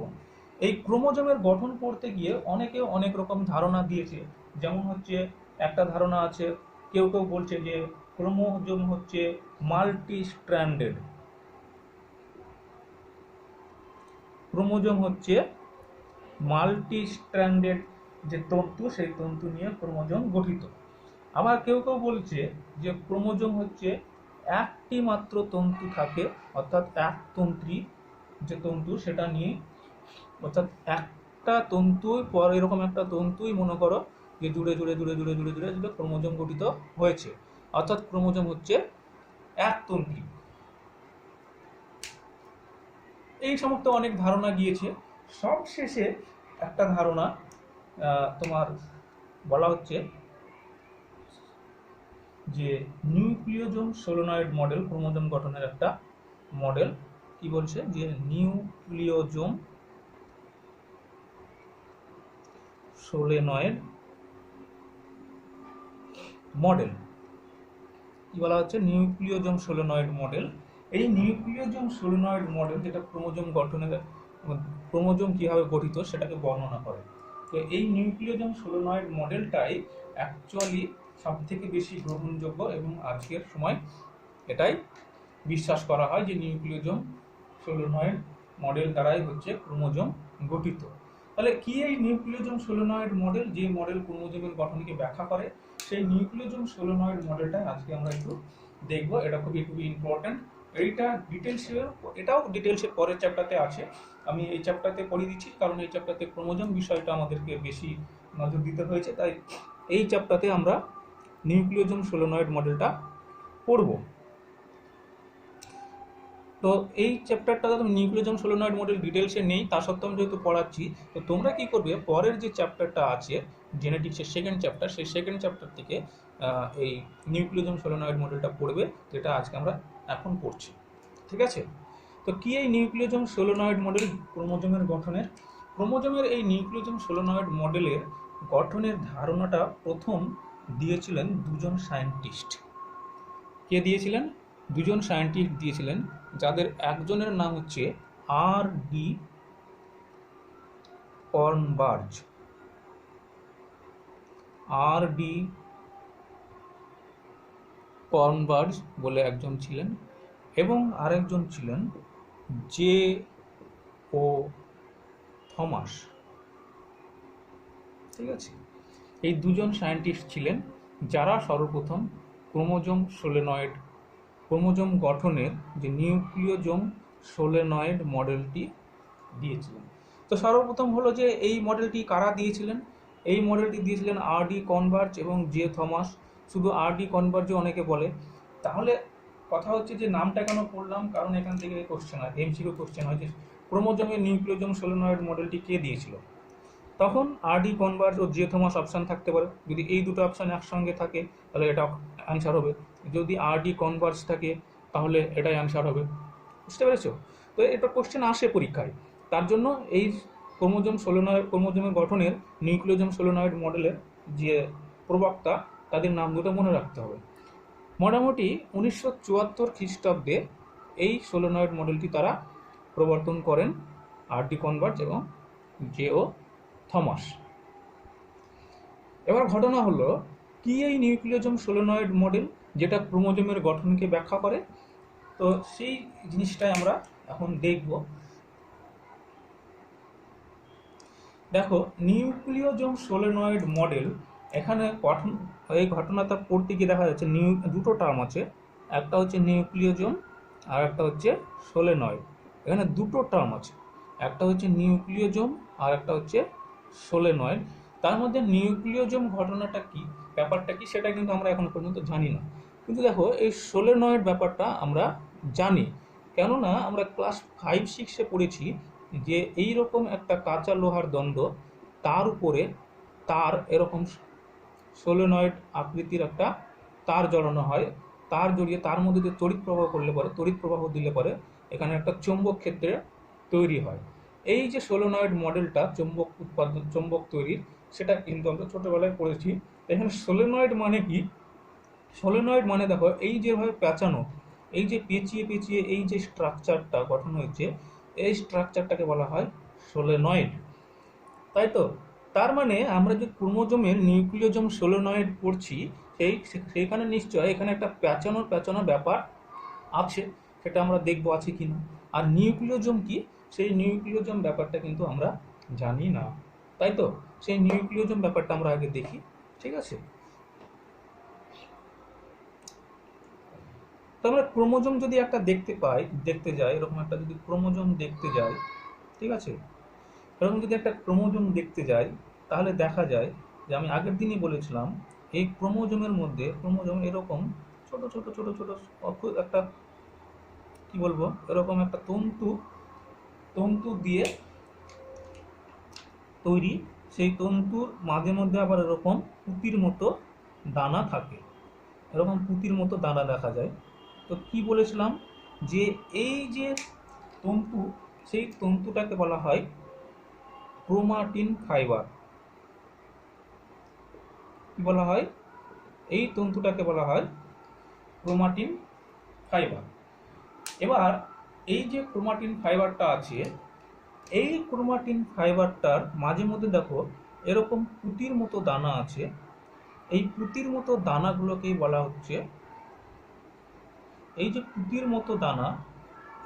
এই ক্রোমোজোমের গঠন পড়তে গিয়ে অনেকে অনেক রকম ধারণা দিয়েছে। যেমন হচ্ছে একটা ধারণা আছে, কেউ কেউ বলছে যে ক্রোমোজোম হচ্ছে মাল্টি স্ট্র্যান্ডেড। ক্রোমোজোম হচ্ছে মাল্টি স্ট্র্যান্ডেড যে তন্তু, সেই তন্তু নিয়ে ক্রোমোজোম গঠিত। আবার কেউ কেউ বলছে যে ক্রোমোজোম হচ্ছে একটি মাত্র তন্তু থাকে, অর্থাৎ একতন্ত্রী যে তন্তু সেটা নিয়ে, অর্থাৎ একটা তন্তুই পর এরকম একটা তন্তুই মনে করো যে জুড়ে জুড়ে জুড়ে জুড়ে জুড়ে জুড়ে জুড়ে ক্রোমোজোম গঠিত হয়েছে। অর্থাৎ ক্রোমোজোম হচ্ছে একতন্ত্রী। এই সমস্ত অনেক ধারণা গিয়েছে, সব শেষে একটা ধারণা তোমার বলা হচ্ছে যে নিউক্লিওজোম সোলেনয়েড মডেল ক্রোমোজোম গঠনের একটা মডেল। কি বলছে যে নিউক্লিওজোম সোলেনয়েড মডেল, কি বলা হচ্ছে নিউক্লিওজোম সোলেনয়েড মডেল। এই নিউক্লিওজোম সোলেনয়েড মডেল যেটা ক্রোমোজোম গঠনের ক্রোমোজোম কিভাবে গঠিত সেটাকে বর্ণনা করে। তো এই নিউক্লিওজোম সোলেনয়েড মডেলটাই অ্যাকচুয়ালি সব থেকে বেশি গ্রহণযোগ্য এবং আজকের সময় এটাই বিশ্বাস করা হয় যে নিউক্লিওজোম সোলেনয়েড মডেল দ্বারাই হচ্ছে ক্রোমোজোম গঠিত। তাহলে কি এই নিউক্লিওজোম সোলেনয়েড মডেল, যে মডেল ক্রোমোজোমের গঠনকে ব্যাখ্যা করে, সেই নিউক্লিওজোম সোলেনয়েড মডেলটা আজকে আমরা একটু দেখবো। এটা খুবই খুবই ইম্পর্টেন্ট। এটাও ডিটেলসে পরের চ্যাপ্টারতে আছে, আমি এই চ্যাপ্টারতে পড়িয়ে দিচ্ছি কারণ এই চ্যাপ্টারতে ক্রোমোজোম বিষয়টা আমাদেরকে বেশি নজর দিতে হয়েছে, তাই এই চ্যাপ্টারতে আমরা নিউক্লিওজোম সোলেনয়েড মডেলটা পড়ব। তো এই চ্যাপ্টারটা নিউক্লিওজোম সোলেনয়েড মডেল ডিটেলসে নেই, তা সত্ত্বেও আমি যেহেতু পড়াচ্ছি, তো তোমরা কি করবে পরের যে চ্যাপ্টারটা আছে জেনেটিক্সের সেকেন্ড চ্যাপ্টার, সেই সেকেন্ড চ্যাপ্টার থেকে এই নিউক্লিওজোম সোলেনয়েড মডেলটা পড়বে, যেটা আজকে আমরা এখন পড়ছি। ঠিক আছে? তো কি এই নিউক্লিওজোম সোলেনয়েড মডেল ক্রোমোজোমের গঠনের? ক্রোমোজোমের এই নিউক্লিওজোম সোলেনয়েড মডেলের গঠনের ধারণাটা প্রথম দিয়েছিলেন দুজন সায়েন্টিস্ট। কে দিয়েছিলেন? দুজন সায়েন্টিস্ট দিয়েছিলেন, যাদের একজনের নাম হচ্ছে আর.ডি. কর্নবার্জ। আর.ডি. কর্নবার্জ বলে একজন ছিলেন এবং আরেকজন ছিলেন জে.ও. থমাস। ঠিক আছে? এই দুজন সায়েন্টিস্ট ছিলেন যারা সর্বপ্রথম ক্রোমোজোম গঠনের যে নিউক্লিওজোম সোলেনয়েড মডেলটি দিয়েছিলেন। তো সর্বপ্রথম হলো যে এই মডেলটি কারা দিয়েছিলেন? এই মডেলটি দিয়েছিলেন আর.ডি. কর্নবার্জ এবং জে. থমাস। শুধু আর.ডি. কর্নবার্জ অনেকে বলে। তাহলে কথা হচ্ছে যে নামটা কেন পড়লাম, কারণ এখান থেকে কোশ্চেন হয়, এমসিকিউ কোশ্চেন হয় যে ক্রোমোজোমের নিউক্লিওজোম সোলেনয়েড মডেলটি কে দিয়েছিল। তখন আর.ডি. কনভার্জ ও জে. থমাস অপশান থাকতে পারে। যদি এই দুটো অপশান একসঙ্গে থাকে তাহলে এটা অ্যান্সার হবে, যদি আর.ডি. কনভার্জ থাকে তাহলে এটাই অ্যান্সার হবে। বুঝতে পেরেছো? তো এটা কোশ্চেন আসে পরীক্ষায়, তার জন্য এই ক্রোমোজোমের গঠনের নিউক্লিওজোম সোলেনয়েড মডেলের যে প্রবক্তা তাদের নাম দুটো মনে রাখতে হবে। মোটামুটি 1974 খ্রিস্টাব্দে এই সোলেনয়েড মডেলটি তারা প্রবর্তন করেন আর.ডি. কনভার্জ এবং জে.ও. থমাস। এবার ঘটনা হলো কি এই নিউক্লিওজোম সোলেনয়েড মডেল যেটা ক্রোমোজোমের গঠনকে ব্যাখ্যা করে, তো সেই জিনিসটাই আমরা এখন দেখব। দেখো নিউক্লিওজোম সোলেনয়েড মডেল, এখানে এই ঘটনাটা পড়তে গিয়ে দেখা যাচ্ছে দুটো টার্ম আছে, একটা হচ্ছে নিউক্লিওজোম আর একটা হচ্ছে সোলেনয়েড। এখানে দুটো টার্ম আছে, একটা হচ্ছে নিউক্লিওজোম আর একটা হচ্ছে সোলেনয়েড। তার মধ্যে নিউক্লিওজোম ঘটনাটা কি, ব্যাপারটা কি, সেটা কিন্তু আমরা এখন পর্যন্ত জানি না। কিন্তু দেখো এই সোলেনয়েড ব্যাপারটা আমরা জানি, কেননা আমরা ক্লাস 5-6-এ পড়েছি যে এই রকম একটা কাঁচা লোহার দণ্ড, তার উপরে তার এরকম সোলেনয়েড আকৃতির একটা তার জড়ানো হয়, তার জড়িয়ে তার মধ্যে দিয়ে তড়িৎ প্রবাহ দিলে পরে এখানে একটা চৌম্বক ক্ষেত্রে তৈরি হয়। এই যে সোলেনয়েড মডেলটা চৌম্বক তৈরির, সেটা কিন্তু আমরা ছোটবেলায় পড়েছি। এখানে সোলেনয়েড মানে কি? সোলেনয়েড মানে দেখো এই যেভাবে পেঁচানো, এই যে পেঁচিয়ে পেঁচিয়ে এই যে স্ট্রাকচারটা গঠন হয়েছে, এই স্ট্রাকচারটাকে বলা হয় সোলেনয়েড। তাই তো? তার মানে আমরা যে ক্রোমোজোমের নিউক্লিওজোম সোলেনয়েড পড়ছি, সেইখানে নিশ্চয় এখানে একটা পেঁচানো ব্যাপার আছে, সেটা আমরা দেখবো আছে কিনা। আর নিউক্লিওজোম কি, সেই নিউক্লিওজোম ব্যাপারটা কিন্তু আমরা জানি না। তাই তো? সেই নিউক্লিওজোম ব্যাপারটা আমরা আগে দেখি। ঠিক আছে? তো আমরা ক্রোমোজোম যদি একটা দেখতে যাই, এরকম একটা যদি ক্রোমোজোম দেখতে যাই, ঠিক আছে, এরকম যদি একটা ক্রোমোজোম দেখতে যাই, তাহলে দেখা যায় যে আমি আগের দিনই বলেছিলাম এই ক্রোমোজোমের মধ্যে ক্রোমোজোম এরকম ছোট ছোট ছোট ছোট একটা কি বলবো, এরকম একটা তন্তু তন্তু দিয়ে তৈরি। সেই তন্তুর মাঝে মধ্যে আবার এরকম পুঁতির মতো দানা থাকে, এরকম পুঁতির মতো দানা দেখা যায়। তো কি বলেছিলাম যে এই যে তন্তু, সেই তন্তুটাকে বলা হয় ক্রোমাটিন ফাইবার। কি বলা হয়? এই তন্তুটাকে বলা হয় ক্রোমাটিন ফাইবার। এবার এই যে ক্রোমাটিন ফাইবারটা আছে, এই ক্রোমাটিন ফাইবারটার মাঝে মধ্যে দেখো এরকম পুঁতির মতো দানা আছে। এই পুঁতির মতো দানাগুলোকেই বলা হচ্ছে, এই যে পুঁতির মতো দানা,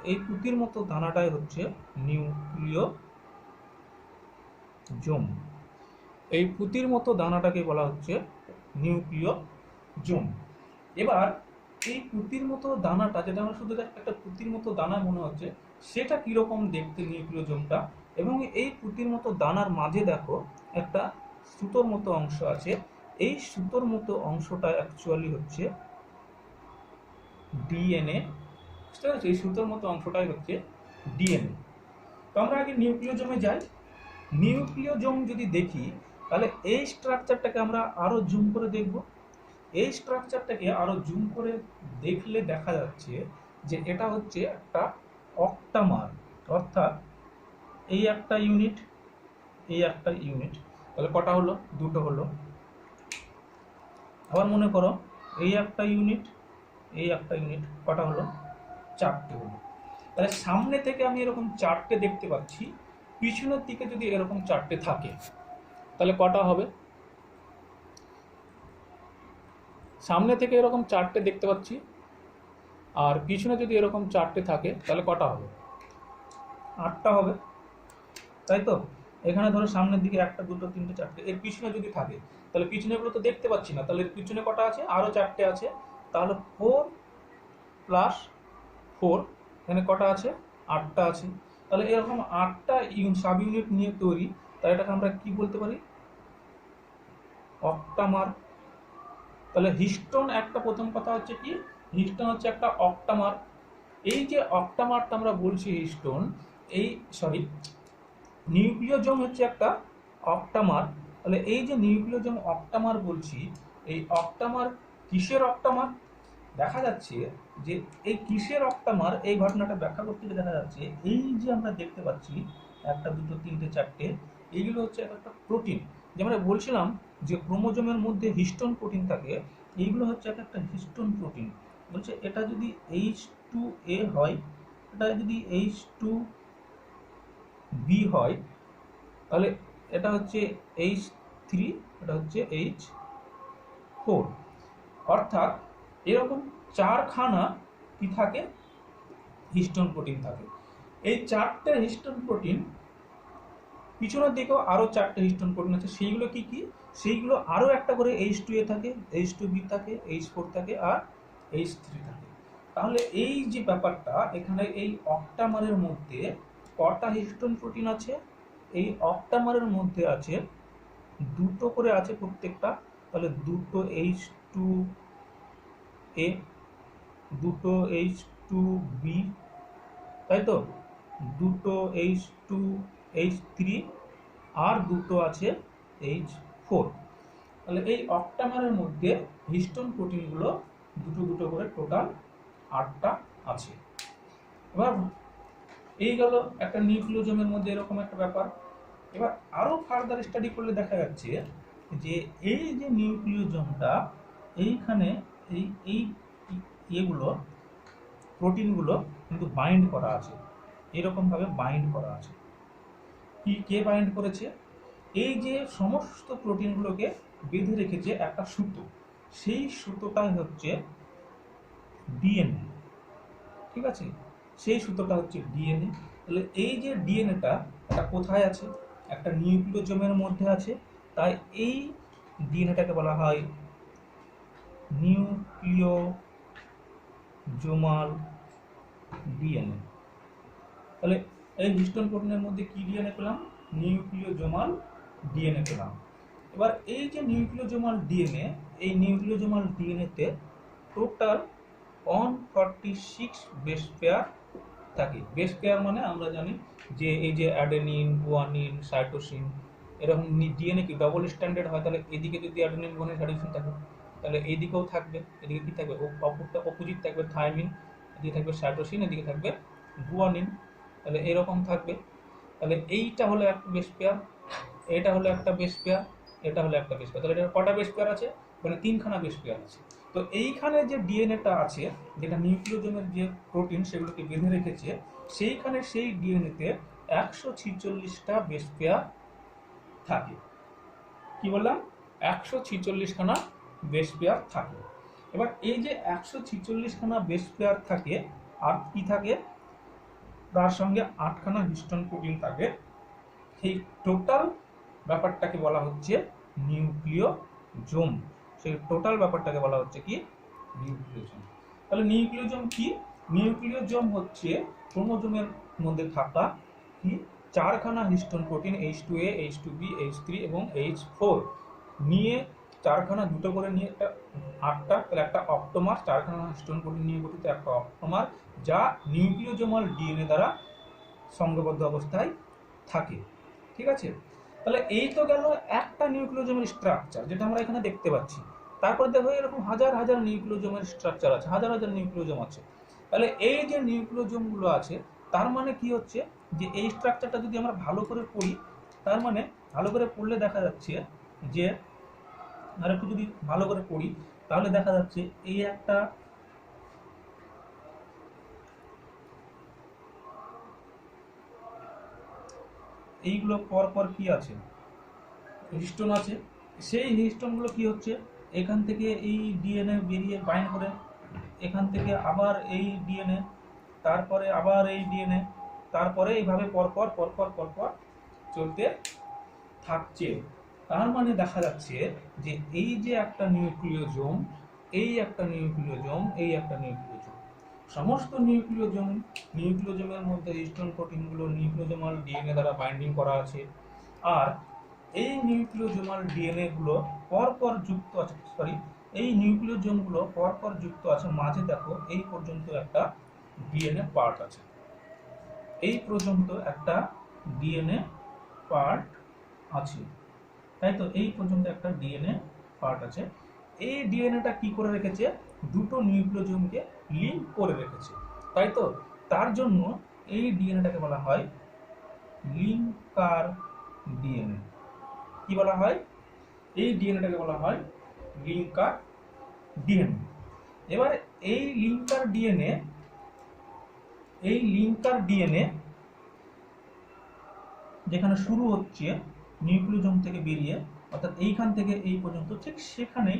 এই পুঁতির মতো দানাটাই হচ্ছে নিউক্লিওজোম। এই পুঁতির মতো দানাটাকে বলা হচ্ছে নিউক্লিওজোম। এবার এই পুঁতির মতো দানাটা, যেটা আমরা শুধু একটা পুঁতির মতো দানা মনে হচ্ছে, সেটা কিরকম দেখতে নিউক্লিওজোমটা, এবং এই পুঁতির মতো দানার মাঝে দেখো একটা সুতোর মতো অংশ আছে। এই সুতোর মতো অংশটা অ্যাকচুয়ালি হচ্ছে ডিএনএ। বুঝতে পারছো? এই সুতোর মতো অংশটাই হচ্ছে ডিএনএ। তো আমরা আগে নিউক্লিওজোমে যাই। নিউক্লিওজোম যদি দেখি, তাহলে এই স্ট্রাকচারটাকে আমরা আরো জুম করে দেখব। এই স্ট্রাকচারটাকে আরো জুম করে দেখলে দেখা যাচ্ছে যে এটা হচ্ছে একটা অক্টামার, অর্থাৎ এই একটা ইউনিট, এই একটা ইউনিট। তাহলে কটা হলো? দুটো হলো। আবার মনে করো এই একটা ইউনিট, এই একটা ইউনিট, কটা হলো? চারটে হলো। তাহলে সামনে থেকে আমি এরকম চারটে দেখতে পাচ্ছি, পিছনের দিকে যদি এরকম চারটে থাকে তাহলে কটা হবে? সামনে থেকে এরকম চারটে দেখতে পাচ্ছি, আর পিছনে যদি এরকম চারটে থাকে তাহলে কটা হবে? 8টা হবে, তাই তো? এখানে ধরো সামনের দিকে 1টা 2টো 3টে 4টে, এর পিছনে যদি থাকে তাহলে পিছনেগুলো তো দেখতে পাচ্ছি না, তাহলে এর পিছনে কটা আছে? আরো 4টে আছে। তাহলে 4 প্লাস 4, এখানে কটা আছে? 8টা আছে। তাহলে এরকম 8টা সাব ইউনিট নিয়ে তৈরি, তাহলে এটাকে আমরা কি বলতে পারি? অক্টামার। তাহলে হিস্টোন একটা, প্রথম কথা হচ্ছে কি, হিস্টোন হচ্ছে একটা অক্টামার। এই যে অক্টামারটা আমরা বলছি হিস্টোন, এই নিউক্লিওজোম হচ্ছে একটা অক্টামার। তাহলে এই যে নিউক্লিওজোম অক্টামার বলছি, এই অক্টামার কিসের অক্টামার? দেখা যাচ্ছে যে এই কিসের অক্টামার, এই ঘটনাটা ব্যাখ্যা করতে গিয়ে দেখা যাচ্ছে এই যে আমরা দেখতে পাচ্ছি 1টা 2টো 3টে 4টে, এইগুলো হচ্ছে একটা প্রোটিন। যেমন বলছিলাম যে ক্রোমোজোমের মধ্যে হিস্টোন প্রোটিন থাকে, এইগুলো হচ্ছে একটা হিস্টোন প্রোটিন। বলছে এটা যদি H2A হয়, এটা যদি H2B হয়, তাহলে এটা হচ্ছে H3, এটা হচ্ছে H4। অর্থাৎ এরকম 4খানা কি থাকে? হিস্টোন প্রোটিন থাকে। এই 4টে হিস্টোন প্রোটিন, পিছনের দিকেও আরো 4টে হিস্টোন প্রোটিন আছে। সেইগুলো কি কি? সেইগুলো আরো একটা করে H2A থাকে, H2B থাকে, H4 থাকে, আর H3 থাকে। তাহলে এই যে ব্যাপারটা, এখানে এই অক্টামারের মধ্যে কটা হিস্টোন প্রোটিন আছে? এই অক্টামারের মধ্যে আছে 2টো করে আছে প্রত্যেকটা। তাহলে 2টো H2A, 2টো H2B, তাই তো? 2টো H3, আর 2টো আছে H4। তাহলে এই অক্টামারের মধ্যে হিস্টোন প্রোটিনগুলো 2টো 2টো করে টোটাল 8টা আছে। এবার এই গেল একটা নিউক্লিওজোমের মধ্যে এরকম একটা ব্যাপার। এবার আরো ফার্দার স্টাডি করলে দেখা যাচ্ছে যে এই যে নিউক্লিওজোমটা, এইখানে এই এই এগুলো প্রোটিনগুলো কিন্তু বাইন্ড করা আছে, এরকম ভাবে বাইন্ড করা আছে। কি কে বাইন্ড করেছে? এই যে সমস্ত প্রোটিনগুলোকে বেঁধে রেখেছে একটা সুতো, সেই সুতোটাই হচ্ছে ডিএনএ। ঠিক আছে? সেই সুতোটা হচ্ছে ডিএনএ। তাহলে এই যে ডিএনএটা, এটা কোথায় আছে? একটা নিউক্লিওজোমের মধ্যে আছে। তাই এই ডিএনএটাকে বলা হয় নিউক্লিওজোমাল ডিএনএ। তাহলে এই হিস্টোন প্রোটিনের মধ্যে কি ডিএনএ পেলাম? নিউক্লিওজোমাল ডিএনএ পেলাম। এবার এই যে নিউক্লিওজোমাল ডিএনএ, এই নিউক্লিওজোমাল ডিএনএতে টোটাল 146 বেস পেয়ার থাকে। বেস পেয়ার মানে আমরা জানি যে এই যে অ্যাডেনিন, গুয়ানিন, সাইটোসিন, এরকম ডিএনএ কি ডবল স্ট্যান্ডার্ড হয়, তাহলে এদিকে যদি অ্যাডেনিন, গুয়ানিন, সাইটোসিন থাকে তাহলে এইদিকেও থাকবে। এদিকে কি থাকবে? অপরটা অপোজিট থাকবে থাইমিন, এদিকে থাকবে সাইটোসিন, এদিকে থাকবে গুয়ানিন, তাহলে এরকম থাকবে। তাহলে এইটা হলো একটা বেস পেয়ার, এটা হলো একটা বেস পেয়ার, এটা হলো একটা বেস পেয়ার। তাহলে এটা কটা বেস পেয়ার আছে? মানে তিনখানা বেস পেয়ার আছে। তো এইখানে যে ডিএনএটা আছে, যেটা নিউক্লিওজোমের যে প্রোটিন সেগুলোকে বেঁধে রেখেছে, সেইখানে সেই ডিএনএতে 146টা বেস পেয়ার থাকে। কি বললাম? 146খানা বেস পেয়ার থাকে। এবার এই যে 146খানা বেস পেয়ার থাকে, আর কি থাকে? তার সঙ্গে 8খানা হিস্টোন প্রোটিন থাকে। এই টোটাল ব্যাপারটাকে বলা হচ্ছে নিউক্লিওজোম। সেই টোটাল ব্যাপারটাকে বলা হচ্ছে কি? নিউক্লিওজোম। তাহলে নিউক্লিওজোম কি? নিউক্লিওজোম হচ্ছে ক্রোমোজোমের মধ্যে থাকা কি 4খানা histone protein H2A, H2B, H3 এবং H4 নিয়ে 4খানা, দুটো করে নিয়ে একটা 8টা, তাহলে একটা অক্টোমার, 4খানা হিস্টোন প্রোটিন নিয়ে গঠিত একটা অক্টোমার, যা নিউক্লিওজোমাল ডিএনএ দ্বারা সংঘবদ্ধ অবস্থায় থাকে। ঠিক আছে? তাহলে এই তো গেল একটা নিউক্লিওজোমের স্ট্রাকচার, যেটা আমরা এখানে দেখতে পাচ্ছি। তারপর দেখো এরকম হাজার হাজার নিউক্লিওজোমের স্ট্রাকচার আছে, হাজার হাজার নিউক্লিওজোম আছে। তাহলে এই যে নিউক্লিওজোমগুলো আছে, তার মানে কি হচ্ছে যে এই স্ট্রাকচারটা যদি আমরা ভালো করে পড়ি, তার মানে ভালো করে পড়লে দেখা যাচ্ছে যে, আর একটু যদি ভালো করে পড়ি তাহলে দেখা যাচ্ছে এই একটা, এইগুলো পর পর কি আছে? হিস্টোন আছে। সেই হিস্টোনগুলো কি হচ্ছে? এখান থেকে এই ডিএনএ বেরিয়ে বাইন্ড করে, এখান থেকে আবার এই ডিএনএ, তারপরে আবার এই ডিএনএ, তারপরে এইভাবে পরপর পরপর পরপর চলতে থাকছে। তার মানে দেখা যাচ্ছে যে এই যে একটা নিউক্লিওজোম, এই একটা নিউক্লিওজোম, এই একটা নিউক্লিওজোম, সমস্ত নিউক্লিওজোমের মধ্যে হিস্টোন প্রোটিনগুলো নিউক্লিওজোমাল ডিএনএ দ্বারা বাইন্ডিং করা আছে। আর এই নিউক্লিওজোমাল ডিএনএ গুলো পরপর যুক্ত আছে, এই নিউক্লিওজোমগুলো পরপর যুক্ত আছে। মাঝে দেখো এই পর্যন্ত একটা ডিএনএ পার্ট আছে, এই পর্যন্ত একটা ডিএনএ পার্ট আছে, তাই তো? এই পর্যন্ত একটা ডিএনএ পার্ট আছে। এই ডিএনএটা কি করে রেখেছে? দুটো নিউক্লিওজোমকে লিঙ্ক করে রেখেছে, তাই তো? তার জন্য এই ডিএনএটাকে বলা হয় লিঙ্কার ডিএনএ। কি বলা হয়? এই ডিএনএটাকে বলা হয় লিঙ্কার ডিএনএ। এবার এই লিঙ্কার ডিএনএ, এই লিঙ্কার ডিএনএ যেখানে শুরু হচ্ছে নিউক্লিওজোম থেকে বেরিয়ে, অর্থাৎ এইখান থেকে এই পর্যন্ত, ঠিক সেখানেই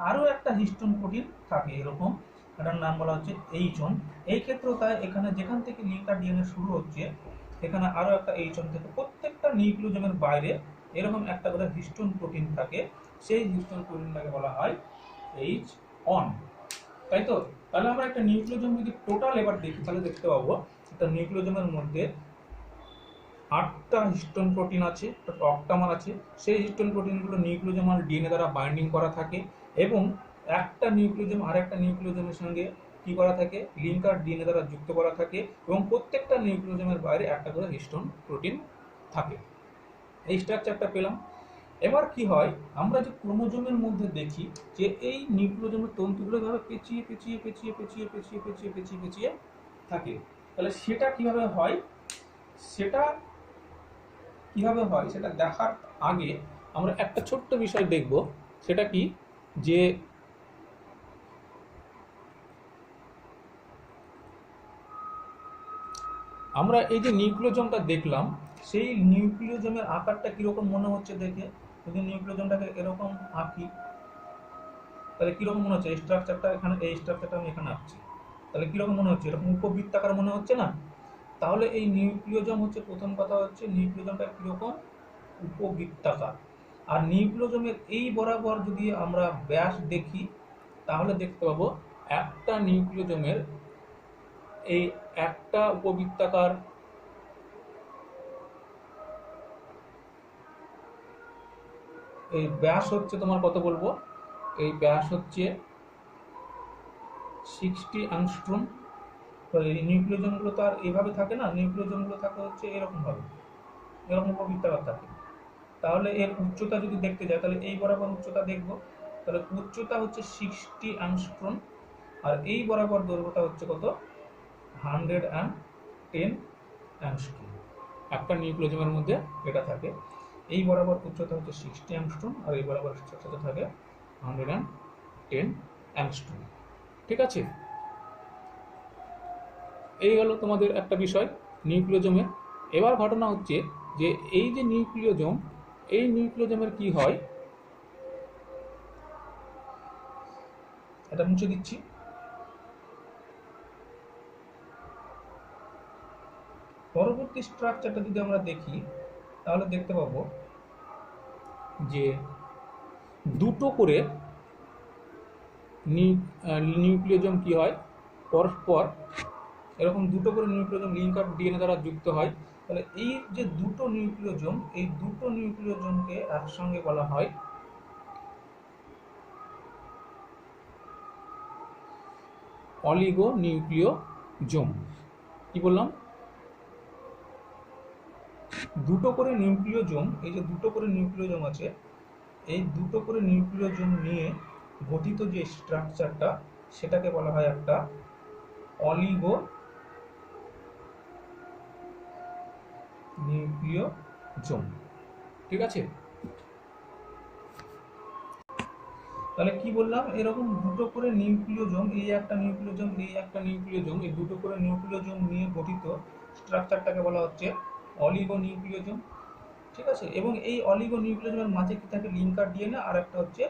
আরও একটা হিস্টোন প্রোটিন থাকে এরকম, এটার নাম বলা হচ্ছে H1। এই ক্ষেত্রেও তাই, এখানে যেখান থেকে লিঙ্কার ডিএনএ শুরু হচ্ছে এখানে আরও একটা H1 থেকে, প্রত্যেকটা নিউক্লিওজোমের বাইরে এরকম একটা করে হিস্টোন প্রোটিন থাকে। সেই হিস্টোন প্রোটিনটাকে বলা হয় H1, তাই তো? তাহলে আমরা একটা নিউক্লিওজোম যদি টোটাল এবার দেখি তাহলে দেখতে পাবো একটা নিউক্লিওজোমের মধ্যে 8টা হিস্টোন প্রোটিন আছে, অক্টামার আছে। সেই হিস্টোন প্রোটিনগুলো নিউক্লিওজোমাল ডিএনএ দ্বারা বাইন্ডিং করা থাকে, এবং একটা নিউক্লিওজোম আর একটা নিউক্লিওজোমের সঙ্গে কি করা থাকে? লিঙ্কার ডিএনএ দ্বারা যুক্ত করা থাকে, এবং প্রত্যেকটা নিউক্লিওজোমের বাইরে একটা করে হিস্টোন প্রোটিন থাকে। এই স্ট্রাকচারটা পেলাম। এবার কি হয়? আমরা যে ক্রোমোজোমের মধ্যে দেখি যে এই নিউক্লিওজোমের তন্তুগুলো এভাবে পেঁচিয়ে পেঁচিয়ে পেঁচিয়ে পেঁচিয়ে পেঁচিয়ে পেঁচিয়ে পেঁচিয়ে পেঁচিয়ে থাকে। তাহলে সেটা কিভাবে হয়? সেটা কিভাবে হয় সেটা দেখার আগে আমরা একটা ছোট্ট বিষয় দেখব। সেটা কি? যে আমরা এই যে নিউক্লিওজোমটা দেখলাম, সেই নিউক্লিওজোমের আকারটা কিরকম মনে হচ্ছে দেখে? যদি নিউক্লিওজোমটাকে এরকম আঁকি তাহলে কিরকম মনে হচ্ছে? এই স্ট্রাকচারটা এখানে, এই স্ট্রাকচারটা আমি এখানে আঁকছি, তাহলে কিরকম মনে হচ্ছে? এরকম উপবৃত্তাকার মনে হচ্ছে না? তাহলে এই নিউক্লিওজোম হচ্ছে, প্রথম কথা হচ্ছে নিউক্লিওজোমটা কিরকম? উপবৃত্তাকার। আর নিউক্লিওজোমের এই বরাবর যদি আমরা ব্যাস দেখি তাহলে দেখতে পাবো একটা নিউক্লিওজোমের এই একটা উপবৃত্তাকার এই ব্যাস হচ্ছে তোমার কত বলবো, এই ব্যাস হচ্ছে 60 অ্যাংস্ট্রোম। এই নিউক্লিওজোমগুলো তো আর এইভাবে থাকে না, নিউক্লিওজোমগুলো থাকে হচ্ছে এরকমভাবে, এরকম বৃত্তাকার থাকে। তাহলে এর উচ্চতা যদি দেখতে যায় তাহলে এই বরাবর উচ্চতা দেখব, তাহলে উচ্চতা হচ্ছে 60 অ্যাংস্ট্রোম, আর এই বরাবর দৈর্ঘ্যটা হচ্ছে কত, 110 অ্যাংস্ট্রোম। একটা নিউক্লিওজোমের মধ্যে এটা থাকে। এই বরাবর উচ্চতা হচ্ছে 60 অ্যাংস্ট্রোম, আর এই বরাবর উচ্চতা থাকে 110 অ্যাংস্ট্রোম। ঠিক আছে, এই হলো তোমাদের একটা বিষয় নিউক্লিওজোমের। এবার ঘটনা হচ্ছে যে এই যে নিউক্লিওজোম, এই নিউক্লিওজোমের কি হয়, এটা মুছে দিচ্ছি। পরবর্তী স্ট্রাকচারটা যদি আমরা দেখি তাহলে দেখতে পাবো যে দুটো করে নিউক্লিওজোম কি হয়, পরস্পর এরকম দুটো করে নিউক্লিওজোম লিঙ্ক আপ ডিএনএ দ্বারা যুক্ত হয়। তাহলে এই যে দুটো নিউক্লিওজোম, এই দুটো নিউক্লিওজোমকে একসঙ্গে বলা হয় অলিগো নিউক্লিওজোম। কি বললাম, দুটো করে নিউক্লিওজোম, এই যে দুটো করে নিউক্লিওজোম আছে, এই দুটো করে নিউক্লিওজোম নিয়ে গঠিত যে স্ট্রাকচারটা সেটাকে বলা হয় একটা অলিগো নিউক্লিওজোম। ঠিক আছে, তাহলে কি বললাম, এরকম দুটো করে নিউক্লিওজোম, এই একটা নিউক্লিওজোম, এই একটা নিউক্লিওজোম, এই দুটো করে নিউক্লিওজোম নিয়ে গঠিত স্ট্রাকচারটাকে বলা হচ্ছে অলিগো নিউক্লিওজোম। ঠিক আছে, এবং এই অলিগো নিউক্লিওজোমের মাঝে কি থাকে, লিঙ্কার ডিএনএ, আর একটা হচ্ছে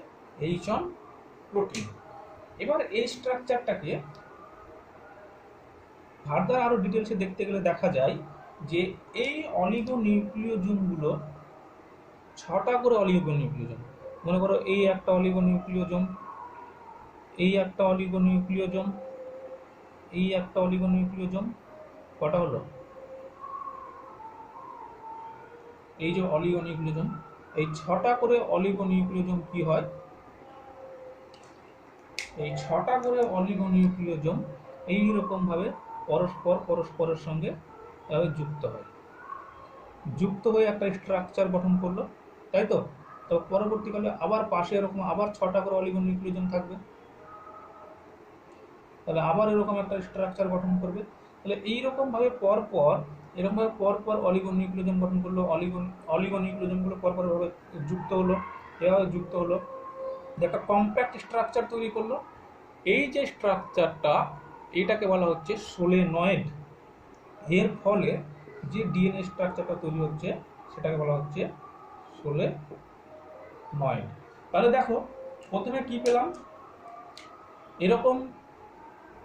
এইচ-অন প্রোটিন। এবার এই স্ট্রাকচারটাকে ফার্দার আরো ডিটেলসে দেখতে গেলে দেখা যায় যে এই অলিগো নিউক্লিওজোমগুলো 6টা করে অলিগো নিউক্লিওজোম। মনে করো এই একটা অলিগো নিউক্লিওজোম, এই একটা অলিগো নিউক্লিওজোম, এই একটা অলিগো নিউক্লিওজোম, কটা হলো, এই যে অলিগো নিউক্লিওজোম, এই 6টা করে অলিগো নিউক্লিওজোম কি হয়, এই 6টা করে অলিগো নিউক্লিওজোম এইরকম ভাবে পরস্পরের সঙ্গে যুক্ত হয়, যুক্ত হয়ে একটা স্ট্রাকচার গঠন করলো, তাই তো। তো পরবর্তীকালে আবার পাশে এরকম আবার 6টা করে অলিগো নিউক্লিওজোম থাকবে, তাহলে আবার এরকম একটা স্ট্রাকচার গঠন করবে। তাহলে এইরকম ভাবে পরপর, এরকম ভাবে পরপর অলিগো নিউক্লিওজোম গঠন করলো, অলিগো নিউক্লিওজোমগুলো পরপর ভাবে যুক্ত হলো, এভাবে যুক্ত হলো, একটা কম্প্যাক্ট স্ট্রাকচার তৈরি করলো। এই যে স্ট্রাকচারটা, এটাকে বলা হচ্ছে সোলেনয়েড। এর ফলে যে ডিএনএ স্ট্রাকচারটা তৈরি হচ্ছে সেটাকে বলা হচ্ছে সোলেনয়েড। তাহলে দেখো, প্রথমে কি পেলাম, এরকম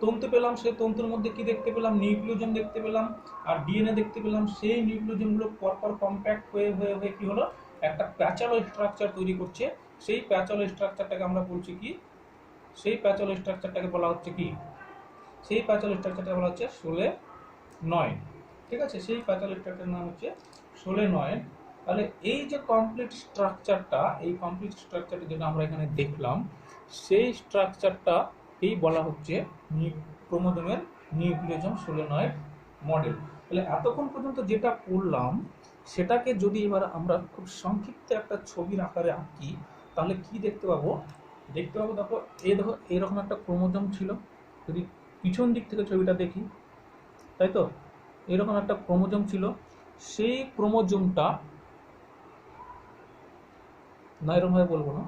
তন্তু পেলাম, সেই তন্তুর মধ্যে কি দেখতে পেলাম, নিউক্লিওজোম দেখতে পেলাম, আর ডিএনএ দেখতে পেলাম। সেই নিউক্লিওজোমগুলো পরপর কম্প্যাক্ট হয়ে হয়ে হয়ে কি হলো, একটা প্যাচালো স্ট্রাকচার তৈরি করছে। সেই প্যাচালো স্ট্রাকচারটাকে আমরা বলছি কি, সেই প্যাচালো স্ট্রাকচারটাকে বলা হচ্ছে কি, সেই প্যাচালো স্ট্রাকচারটাকে বলা হচ্ছে সোলেনয়েড। ঠিক আছে, সেই প্যাচালো স্ট্রাকচারের নাম হচ্ছে সোলেনয়েড। তাহলে এই যে কমপ্লিট স্ট্রাকচারটা, এই কমপ্লিট স্ট্রাকচারটা যেটা আমরা এখানে দেখলাম, সেই স্ট্রাকচারটা এই বলা হচ্ছে ক্রোমোজোমের নিউক্লিওজোম সোলেনয়েড মডেল। তাহলে এতক্ষণ পর্যন্ত যেটা পড়লাম সেটাকে যদি এবার আমরা খুব সংক্ষিপ্ত একটা ছবির আকারে আঁকি তাহলে কি দেখতে পাবো, দেখতে পাবো দেখো, দেখো এরকম একটা ক্রোমোজোম ছিল, যদি পিছন দিক থেকে ছবিটা দেখি, তাই তো, এরকম একটা ক্রোমোজোম ছিল। সেই ক্রোমোজোমটা, না এরকমভাবে বলবো না,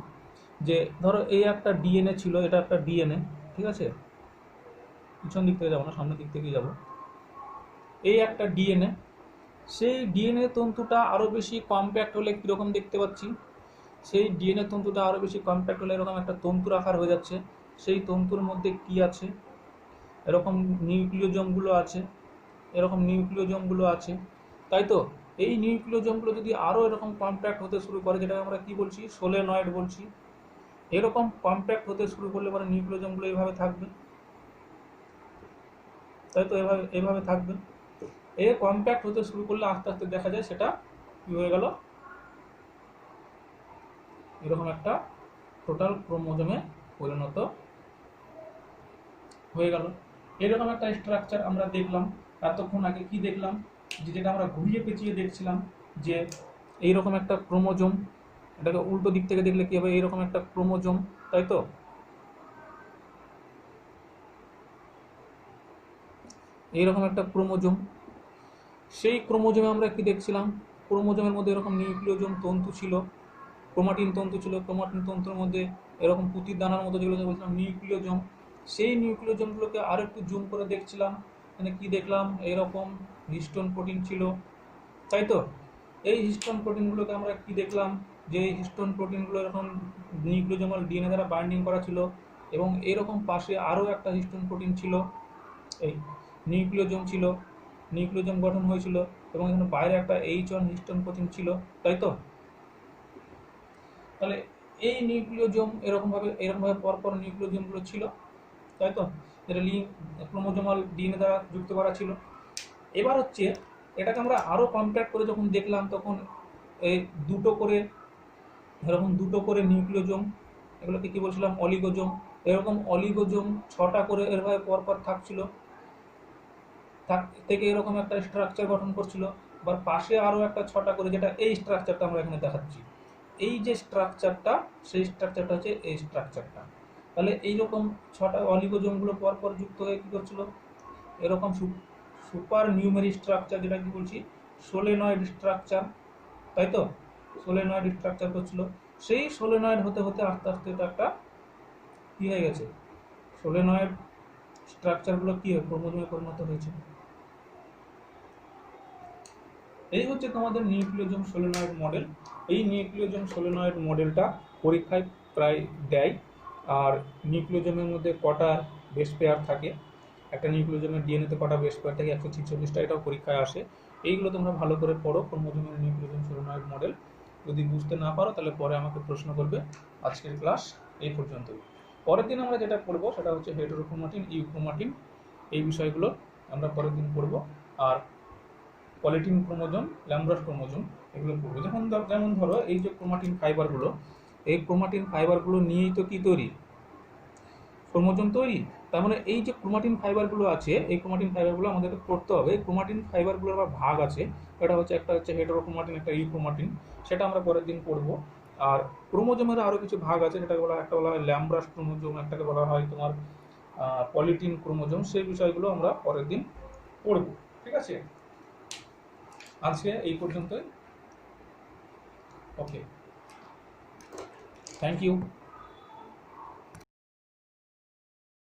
যে ধরো এই একটা ডিএনএ ছিল, এটা একটা ডিএনএ, ঠিক আছে, পিছন দিক থেকে যাবো না, সামনের দিক থেকে যাব, এই একটা ডিএনএ। সেই ডিএনএ তন্তুটা আরও বেশি কম্প্যাক্ট হলে কীরকম দেখতে পাচ্ছি, সেই ডিএনএ তন্তুটা আরও বেশি কম্প্যাক্ট হলে এরকম একটা তন্তুর আকার হয়ে যাচ্ছে। সেই তন্তুর মধ্যে কি আছে, এরকম নিউক্লিওজোমগুলো আছে, এরকম নিউক্লিওজোমগুলো আছে, তাই তো। এই নিউক্লিওজোমগুলো যদি আরও এরকম কম্প্যাক্ট হতে শুরু করে, যেটাকে আমরা কি বলছি, সোলেনয়েড বলছি, এরকম কম্প্যাক্ট হতে শুরু করলে পরে নিউক্লিওজোমগুলো এইভাবে থাকবে, তাই তো, এভাবে থাকবে। এই কম্প্যাক্ট হতে শুরু করলে আস্তে আস্তে দেখা যায় সেটা কি হয়ে গেল, এরকম একটা টোটাল ক্রোমোজোমে পরিণত হয়ে গেল। এরকম একটা স্ট্রাকচার আমরা দেখলাম। এতক্ষণ আগে কি দেখলাম, যে যেটা আমরা ঘুরিয়ে পেঁচিয়ে দেখছিলাম, যে এইরকম একটা ক্রোমোজোম, এটাকে উল্টো দিক থেকে দেখলে কি হবে, এইরকম একটা ক্রোমোজোম, তাই তো? এইরকম একটা ক্রোমোজোম, সেই ক্রোমোজোমে আমরা কি দেখছিলাম, ক্রোমোজোমের মধ্যে এরকম নিউক্লিওজোম তন্তু ছিল, ক্রোমাটিন তন্তু ছিল, ক্রোমাটিন তন্তুর মধ্যে এরকম পুঁতির দানার মতো যেগুলো বলছিলাম নিউক্লিওজোম, সেই নিউক্লিওজোমগুলোকে আরো একটু জুম করে দেখছিলাম, মানে কি দেখলাম, এরকম হিস্টোন প্রোটিন ছিল, তাই তো? এই হিস্টোন প্রোটিনগুলোকে আমরা কি দেখলাম, যে এই হিস্টোন প্রোটিনগুলো এরকম নিউক্লিওজোমাল ডিএনএ দ্বারা বাইন্ডিং করা ছিল, এবং এরকম পাশে আরও একটা হিস্টোন প্রোটিন ছিল, এই নিউক্লিওজোম ছিল, নিউক্লিওজোম গঠন হয়েছিল, এবং এখানে বাইরে একটা H1 হিস্টোন প্রোটিন ছিল, তাই তো? তাহলে এই নিউক্লিওজোম এরকমভাবে পরপর নিউক্লিওজোমগুলো ছিল, তাই তো? যেটা ক্রোমোজোমাল ডিএনএ দ্বারা যুক্ত করা ছিল। এবার হচ্ছে এটাকে আমরা আরও কম্প্যাক্ট করে যখন দেখলাম, তখন এই দুটো করে নিউক্লিওজোম, এগুলোকে কি বলছিলাম, অলিগোজোম, এরকম অলিগোজোম 6টা করে এরভাবে পরপর থাকছিল, থেকে এরকম একটা স্ট্রাকচার গঠন করছিল। আবার পাশে আরও একটা 6টা করে, যেটা এই স্ট্রাকচারটা আমরা এখানে দেখাচ্ছি, এই যে স্ট্রাকচারটা, সেই স্ট্রাকচারটা হচ্ছে এই স্ট্রাকচারটা। তাহলে এইরকম 6টা অলিগোজোমগুলো পরপর যুক্ত হয়ে কী করছিল, এরকম সুপার নিউমেরি স্ট্রাকচার, যেটা কি বলছি, সোলেনয়েড স্ট্রাকচার, তাই তো? সোলেনয়েড স্ট্রাকচার করছিল। সেই সোলেনয়েড হতে হতে আস্তে আস্তে এটা একটা কী হয়ে গেছে, সোলেনয়েড স্ট্রাকচারগুলো কী হয়, ক্রোমোজোমে পরিণত হয়েছে। এই হচ্ছে তোমাদের নিউক্লিওজোম সোলেনয়েড মডেল। এই নিউক্লিওজোম সোলেনয়েড মডেলটা পরীক্ষায় প্রায় দেয়। আর নিউক্লিওজোমের মধ্যে কটা বেস পেয়ার থাকে, একটা নিউক্লিওজোমের ডিএনএতে কটা বেস পেয়ার থাকে, 146টা, এটাও পরীক্ষায় আসে। এইগুলো তোমরা ভালো করে পড়ো, ক্রোমোজোমের নিউক্লিওজোম সোলেনয়েড মডেল। যদি বুঝতে না পারো তাহলে পরে আমাকে প্রশ্ন করবে। আজকের ক্লাস এই পর্যন্তই। পরের দিন আমরা যেটা পড়বো সেটা হচ্ছে হেটেরোক্রোমাটিন, ইউক্রোমাটিন, এই বিষয়গুলো আমরা পরের দিন পড়বো। আর পলিটিন ক্রোমোজোম, ল্যাম্ব্রাস ক্রোমোজোম, এগুলো পড়বো। যেমন ধরো এই যে ক্রোমাটিন ফাইবারগুলো, এই ক্রোমাটিন ফাইবারগুলো নিয়েই তো কি তৈরি, ক্রোমোজোম তৈরি। তার মানে এই যে ক্রোমাটিন ফাইবারগুলো আছে, এই ক্রোমাটিন ফাইবারগুলো আমাদেরকে পড়তে হবে। ক্রোমাটিন ফাইবারগুলোর আবার ভাগ আছে, একটা হচ্ছে হেটেরোক্রোমাটিন, একটা ইউক্রোমাটিন, সেটা আমরা পরের দিন পড়বো। আর ক্রোমোজোমের আরও কিছু ভাগ আছে, যেটাকে একটা বলা হয় ল্যাম্ব্রাস ক্রোমোজোম, একটাকে বলা হয় তোমার পলিটিন ক্রোমোজোম। সেই বিষয়গুলো আমরা পরের দিন পড়বো, ঠিক আছে? আজকে এই পর্যন্তই। ওকে, থ্যাংক ইউ।